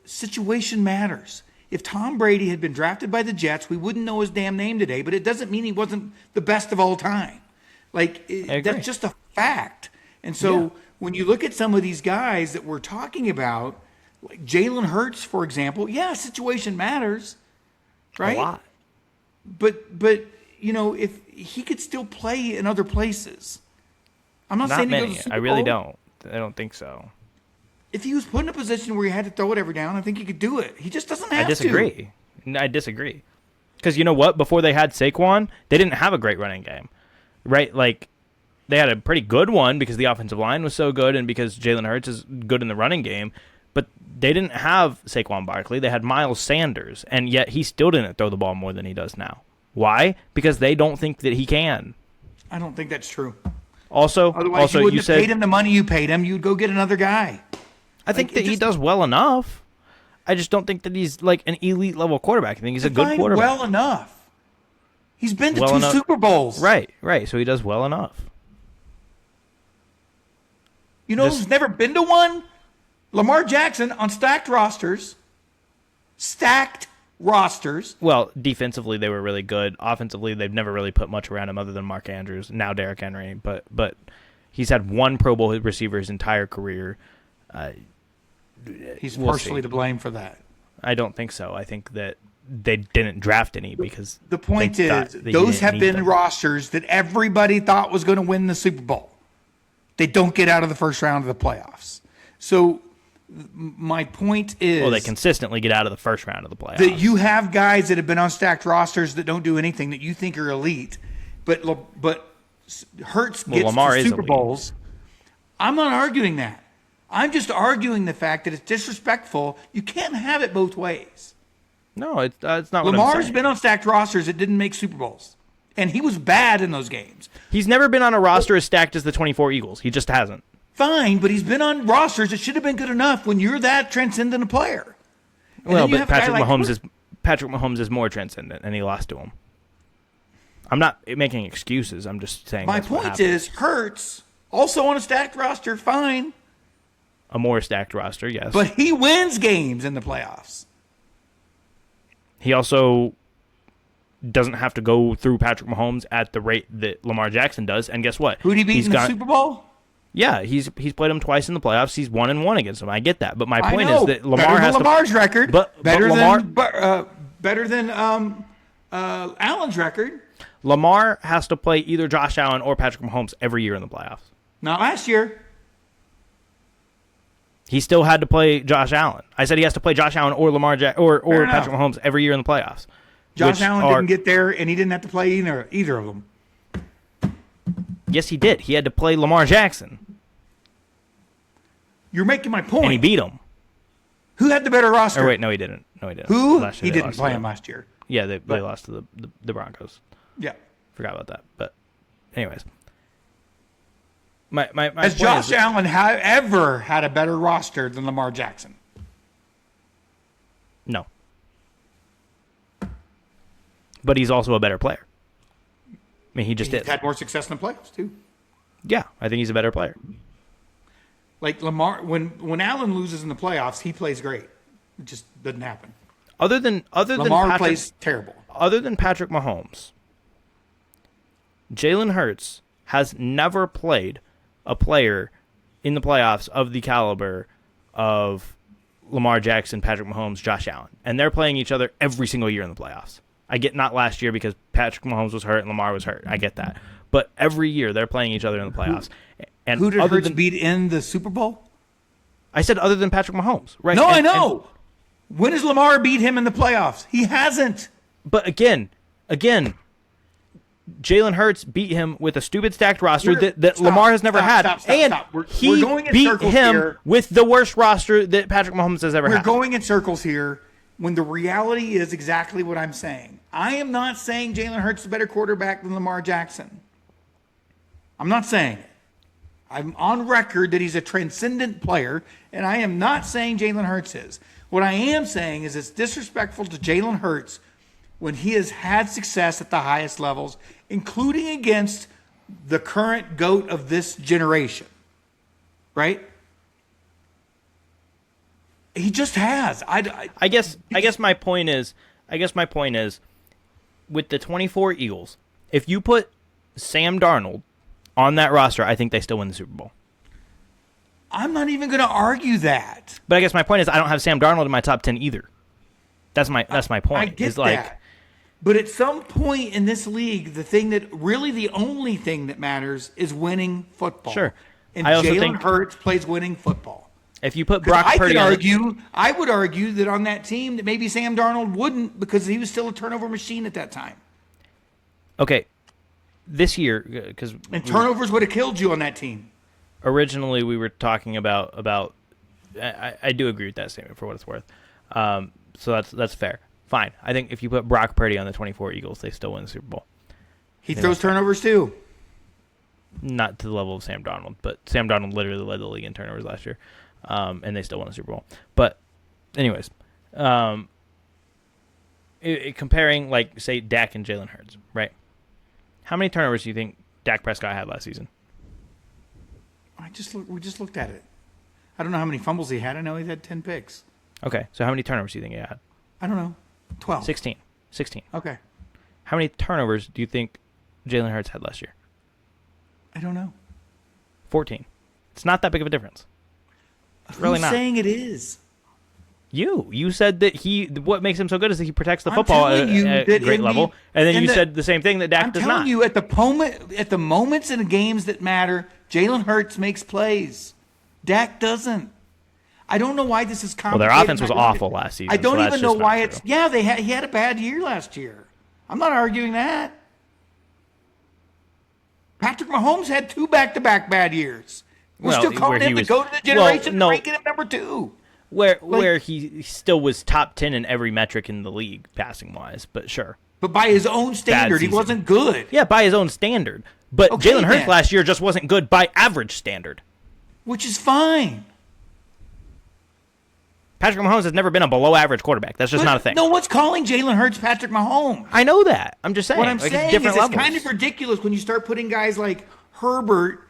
Situation matters. If Tom Brady had been drafted by the Jets, we wouldn't know his damn name today, but it doesn't mean he wasn't the best of all time. That's just a fact. And so when you look at some of these guys that we're talking about, like Jalen Hurts, for example, situation matters, right? A lot. But if he could still play in other places. I'm not saying many. he goes to Super I really Bowl. don't. I don't think so. If he was put in a position where he had to throw it every down, I think he could do it. He just doesn't have I disagree. I disagree. Because you know what? Before they had Saquon, they didn't have a great running game, right? Like, they had a pretty good one because the offensive line was so good and because Jalen Hurts is good in the running game. But they didn't have Saquon Barkley. They had Miles Sanders, and yet he still didn't throw the ball more than he does now. Why? Because they don't think that he can. I don't think that's true. Also, Otherwise, you wouldn't have paid him the money you paid him. You'd go get another guy. I think that he does well enough. I just don't think that he's like an elite level quarterback. I think he's a good quarterback. Well enough. He's been to two Super Bowls. Right. So he does well enough. You know who's never been to one? Lamar Jackson on stacked rosters. Well, defensively they were really good. Offensively, they've never really put much around him other than Mark Andrews, now Derrick Henry. But he's had one Pro Bowl receiver his entire career. He's partially to blame for that. I don't think so. I think that they didn't draft any because the point is those have been rosters that everybody thought was going to win the Super Bowl. They don't get out of the first round of the playoffs. So my point is, well, they consistently get out of the first round of the playoffs. That you have guys that have been on stacked rosters that don't do anything that you think are elite, but Hurts gets Lamar to is Super elite. Bowls. I'm not arguing that. I'm just arguing the fact that it's disrespectful. You can't have it both ways. No, it's not what I'm Lamar's saying. been on stacked rosters that didn't make Super Bowls, and he was bad in those games. He's never been on a roster as stacked as the 24 Eagles. He just hasn't. Fine, but he's been on rosters that should have been good enough when you're that transcendent a player. And Well, then you but have a guy Patrick Mahomes is more transcendent, and he lost to him. I'm not making excuses. I'm just saying. My point is, Hurts also on a stacked roster, fine, a more stacked roster, yes. but he wins games in the playoffs. He also doesn't have to go through Patrick Mahomes at the rate that Lamar Jackson does. And guess what? Who did he beat in the Super Bowl? Yeah, he's played him twice in the playoffs. He's 1-1 against him. I get that, but my point is that Lamar has Lamar's record, better than Allen's record. Lamar has to play either Josh Allen or Patrick Mahomes every year in the playoffs. Not last year. He still had to play Josh Allen. I said he has to play Josh Allen or or Patrick Mahomes every year in the playoffs. Josh Allen didn't get there, and he didn't have to play either of them. Yes, he did. He had to play Lamar Jackson. You're making my point. And he beat him. Who had the better roster? Or wait, no, he didn't. Who? He didn't play him last year. Yeah, they lost to the Broncos. Yeah. Forgot about that. But anyways. Has Josh Allen ever had a better roster than Lamar Jackson? No. But he's also a better player. I mean, he's had more success in the playoffs, too. Yeah, I think he's a better player. Like Lamar, when Allen loses in the playoffs, he plays great. It just doesn't happen. Other than Lamar plays terrible. Other than Patrick Mahomes, Jalen Hurts has never played a player in the playoffs of the caliber of Lamar Jackson, Patrick Mahomes, Josh Allen. And they're playing each other every single year in the playoffs. I get not last year because Patrick Mahomes was hurt and Lamar was hurt. I get that. But every year they're playing each other in the playoffs. And who did Hurts beat in the Super Bowl? I said other than Patrick Mahomes. Right? No, I know. When has Lamar beat him in the playoffs? He hasn't. But again, Jalen Hurts beat him with a stupid stacked roster that Lamar has never had. And he beat him with the worst roster that Patrick Mahomes has ever had. We're going in circles here when the reality is exactly what I'm saying. I am not saying Jalen Hurts is a better quarterback than Lamar Jackson. I'm not saying it. I'm on record that he's a transcendent player, and I am not saying Jalen Hurts is. What I am saying is it's disrespectful to Jalen Hurts when he has had success at the highest levels, including against the current GOAT of this generation. Right? He just has. I guess my point is with the 24 Eagles, if you put Sam Darnold on that roster, I think they still win the Super Bowl. I'm not even going to argue that. But I guess my point is I don't have Sam Darnold in my top 10 either. That's my point. I get that. But at some point in this league, the only thing that matters is winning football. Sure. And Jalen Hurts plays winning football. If you put Brock Purdy I would argue that on that team that maybe Sam Darnold wouldn't because he was still a turnover machine at that time. Okay. This year, because turnovers would have killed you on that team. Originally, we were talking about. I do agree with that statement for what it's worth. So that's fair. Fine. I think if you put Brock Purdy on the 24 Eagles, they still win the Super Bowl. He throws turnovers too. Not to the level of Sam Darnold, but Sam Darnold literally led the league in turnovers last year, and they still won the Super Bowl. But, anyways, comparing like say Dak and Jalen Hurts, right? How many turnovers do you think Dak Prescott had last season? We just looked at it. I don't know how many fumbles he had. I know he had 10 picks. Okay, so how many turnovers do you think he had? I don't know. 12. 16. Okay. How many turnovers do you think Jalen Hurts had last year? I don't know. 14. It's not that big of a difference. It's really not. Who's saying it is? You said that what makes him so good is that he protects the football at a great level, and then you said the same thing that Dak does not. I'm telling you, at the moments in the games that matter, Jalen Hurts makes plays. Dak doesn't. I don't know why this is complicated. Well, their offense was awful last season. I don't even know why it's. Yeah, he had a bad year last year. I'm not arguing that. Patrick Mahomes had 2 back-to-back bad years. We're still calling him the GOAT of the generation, ranking him number 2. Where he still was top 10 in every metric in the league, passing-wise, but sure. But by his own standard, he wasn't good. Yeah, by his own standard. But okay, Jalen Hurts last year just wasn't good by average standard. Which is fine. Patrick Mahomes has never been a below-average quarterback. That's just not a thing. No one's calling Jalen Hurts Patrick Mahomes. I know that. I'm just saying. What I'm saying is it's kind of ridiculous when you start putting guys like Herbert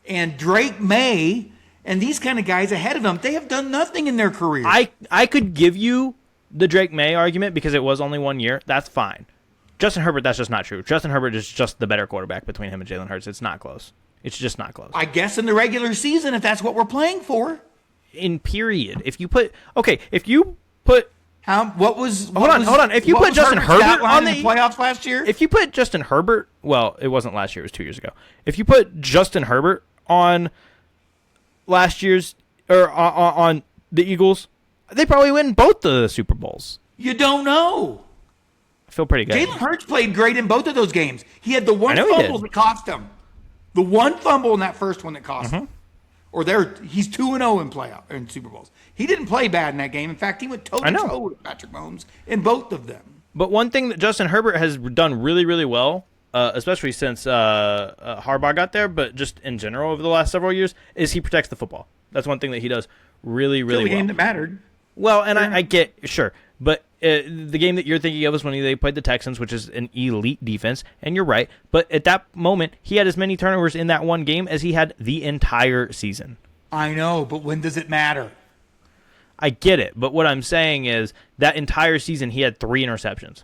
and Drake May and these kind of guys ahead of him. They have done nothing in their career. I could give you the Drake May argument because it was only 1 year. That's fine. Justin Herbert, that's just not true. Justin Herbert is just the better quarterback between him and Jalen Hurts. It's not close. It's just not close. I guess in the regular season, if that's what we're playing for. In period. What was hold on. If you put Justin Herbert on the playoffs last year, if you put Justin Herbert, well, it wasn't last year; it was 2 years ago. If you put Justin Herbert on last year's or on the Eagles, they probably win both the Super Bowls. You don't know. I feel pretty good. Jalen Hurts played great in both of those games. He had the one fumble that cost him. The one fumble in that first one that cost him. Or he's 2-0 in Super Bowls. He didn't play bad in that game. In fact, he went toe-to-toe with Patrick Mahomes in both of them. But one thing that Justin Herbert has done really, really well, especially since Harbaugh got there, but just in general over the last several years, is he protects the football. That's one thing that he does really, really well. The game that mattered. Well, and I get, sure, but the game that you're thinking of is when they played the Texans, which is an elite defense, and you're right. But at that moment, he had as many turnovers in that one game as he had the entire season. I know, but when does it matter? I get it, but what I'm saying is that entire season he had 3 interceptions.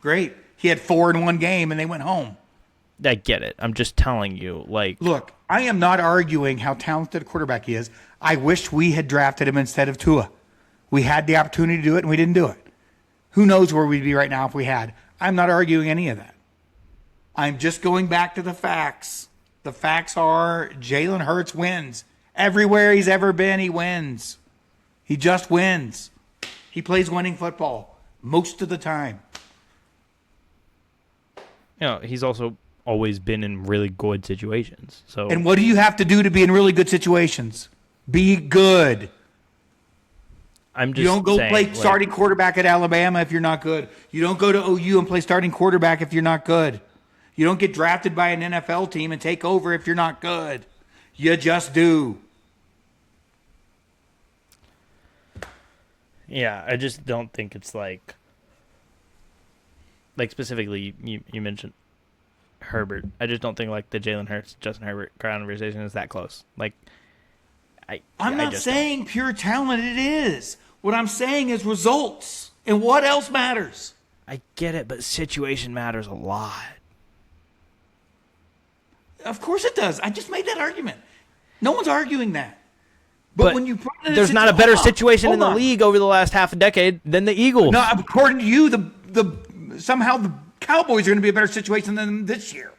Great. He had 4 in one game, and they went home. I get it. I'm just telling you, Look, I am not arguing how talented a quarterback he is. I wish we had drafted him instead of Tua. We had the opportunity to do it, and we didn't do it. Who knows where we'd be right now if we had. I'm not arguing any of that. I'm just going back to the facts. The facts are Jalen Hurts wins. Everywhere he's ever been, he wins. He just wins. He plays winning football most of the time. He's also always been in really good situations. So, And what do you have to do to be in really good situations? Be good. I'm just You don't go saying, play like, starting quarterback at Alabama if you're not good. You don't go to OU and play starting quarterback if you're not good. You don't get drafted by an NFL team and take over if you're not good. You just do. Yeah, I just don't think it's like specifically you mentioned Herbert. I just don't think like the Jalen Hurts, Justin Herbert conversation is that close. Like, I'm I not just saying pure talent it is. What I'm saying is results. And what else matters? I get it, but situation matters a lot. Of course it does. I just made that argument. No one's arguing that. But when you put it in there's not a better situation in the hold on. league over the last half a decade than the Eagles. No, according to you, somehow the Cowboys are going to be a better situation than this year.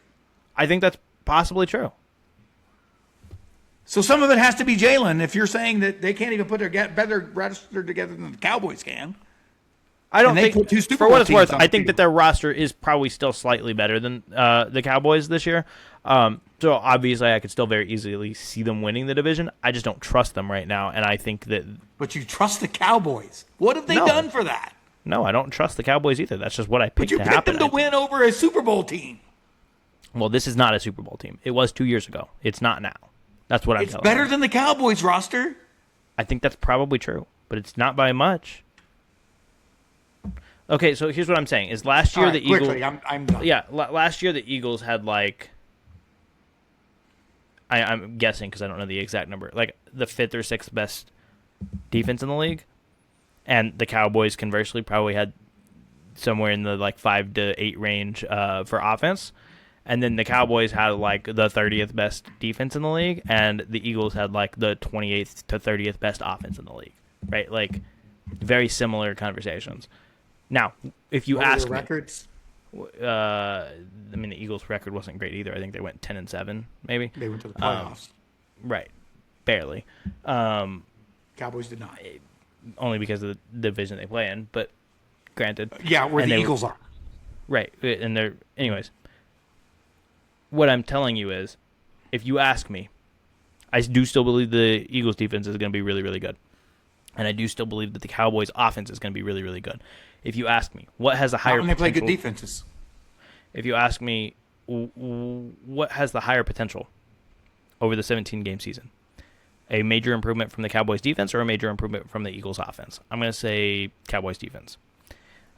I think that's possibly true. So some of it has to be Jalen. If you're saying that they can't even put their better roster together than the Cowboys can, I don't and they think, put two Super for Bowl what it's teams worth, on I the think that field. their roster is probably still slightly better than the Cowboys this year. So obviously, I could still very easily see them winning the division. I just don't trust them right now, and I think that But you trust the Cowboys. What have they No. done for that? no, I don't trust the Cowboys either. That's just what I But picked you to picked happen. them to win over a Super Bowl team. Well, this is not a Super Bowl team. It was 2 years ago. It's not now. That's what I'm It's telling better you. than the Cowboys roster. I think that's probably true, but it's not by much. Okay, so here's what I'm saying: is last year All right, the Eagles, quickly, I'm done. yeah, last year the Eagles had like, I'm guessing because I don't know the exact number, like the 5th or 6th best defense in the league, and the Cowboys conversely probably had somewhere in the like 5 to 8 range for offense, and then the Cowboys had like the 30th best defense in the league, and the Eagles had like the 28th to 30th best offense in the league, right? Like very similar conversations. Now, if you What were ask their me, records, I mean, the Eagles' record wasn't great either. I think they went 10-7, maybe. they went to the playoffs. Right, barely. Cowboys did not. Only because of the division they play in. But granted, Yeah, where and the they- Eagles are. right, and they're anyways. What I'm telling you is, if you ask me, I do still believe the Eagles' defense is going to be really, really good, and I do still believe that the Cowboys' offense is going to be really, really good. If you ask me, what has a Not higher when they play good potential- defenses. If you ask me, what has the higher potential over the 17-game season? A major improvement from the Cowboys defense or a major improvement from the Eagles offense? I'm going to say Cowboys defense.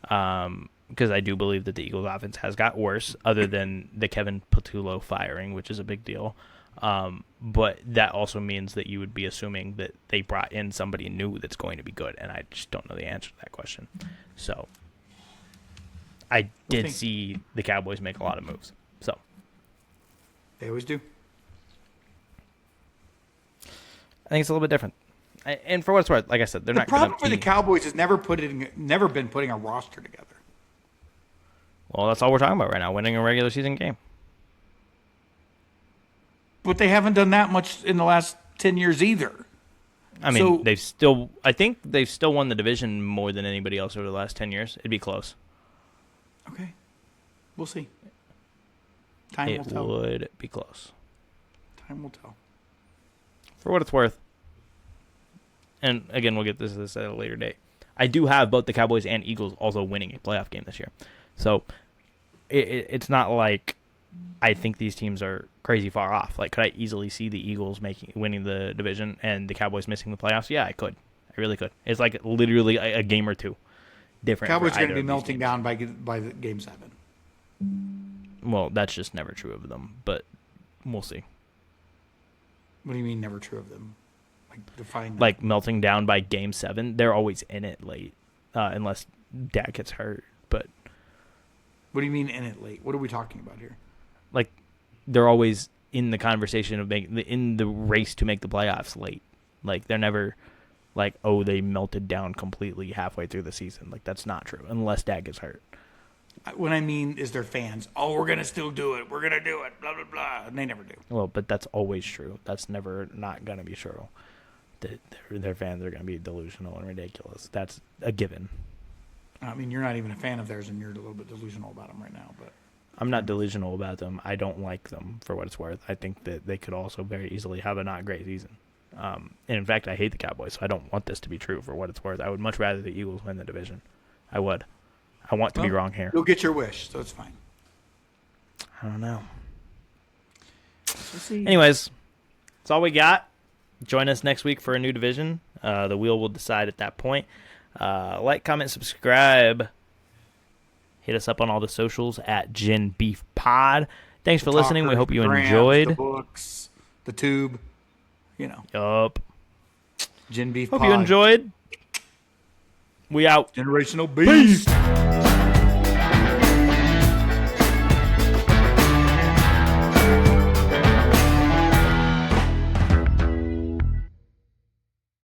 Because I do believe that the Eagles offense has got worse, other than the Kevin Patullo firing, which is a big deal. But that also means that you would be assuming that they brought in somebody new that's going to be good, and I just don't know the answer to that question. So I did see the Cowboys make a lot of moves. So They always do. I think it's a little bit different. And for what it's worth, like I said, they're The not going problem to for the be. Cowboys is never been putting a roster together. Well, that's all we're talking about right now, winning a regular season game. But they haven't done that much in the last 10 years either. I mean, So- I think they've still won the division more than anybody else over the last 10 years. It'd be close. Okay. We'll see. Time will It tell. would be close. Time will tell. For what it's worth, and again, we'll get this at a later date, I do have both the Cowboys and Eagles also winning a playoff game this year. So it's not like I think these teams are crazy far off. Like, could I easily see the Eagles winning the division and the Cowboys missing the playoffs? Yeah, I could. I really could. It's like literally a game or two different. Cowboys for are going either to be of these melting teams. down by the game 7. Well, that's just never true of them, but we'll see. What do you mean never true of them? Like define that. Like melting down by game 7, they're always in it late, unless Dak gets hurt. But What do you mean in it late? What are we talking about here? like they're always in the conversation of in the race to make the playoffs late. Like they're never like, oh, they melted down completely halfway through the season. Like that's not true unless Dak gets hurt. What I mean is their fans. Oh, we're going to still do it. We're going to do it. Blah, blah, blah. And they never do. Well, but that's always true. That's never not going to be true. Their fans are going to be delusional and ridiculous. That's a given. I mean, you're not even a fan of theirs, and you're a little bit delusional about them right now. But I'm not delusional about them. I don't like them for what it's worth. I think that they could also very easily have a not great season. And in fact, I hate the Cowboys, so I don't want this to be true for what it's worth. I would much rather the Eagles win the division. I would. I want to be wrong here. You'll get your wish, so it's fine. I don't know. We'll see. Anyways, that's all we got. Join us next week for a new division. The wheel will decide at that point. Like, comment, subscribe. Hit us up on all the socials at Gin Beef Pod. Thanks for listening. We hope you enjoyed. The books, the tube, you know. Yup. Gin Beef Hope Pod. you enjoyed. We out. Generational beef. Peace.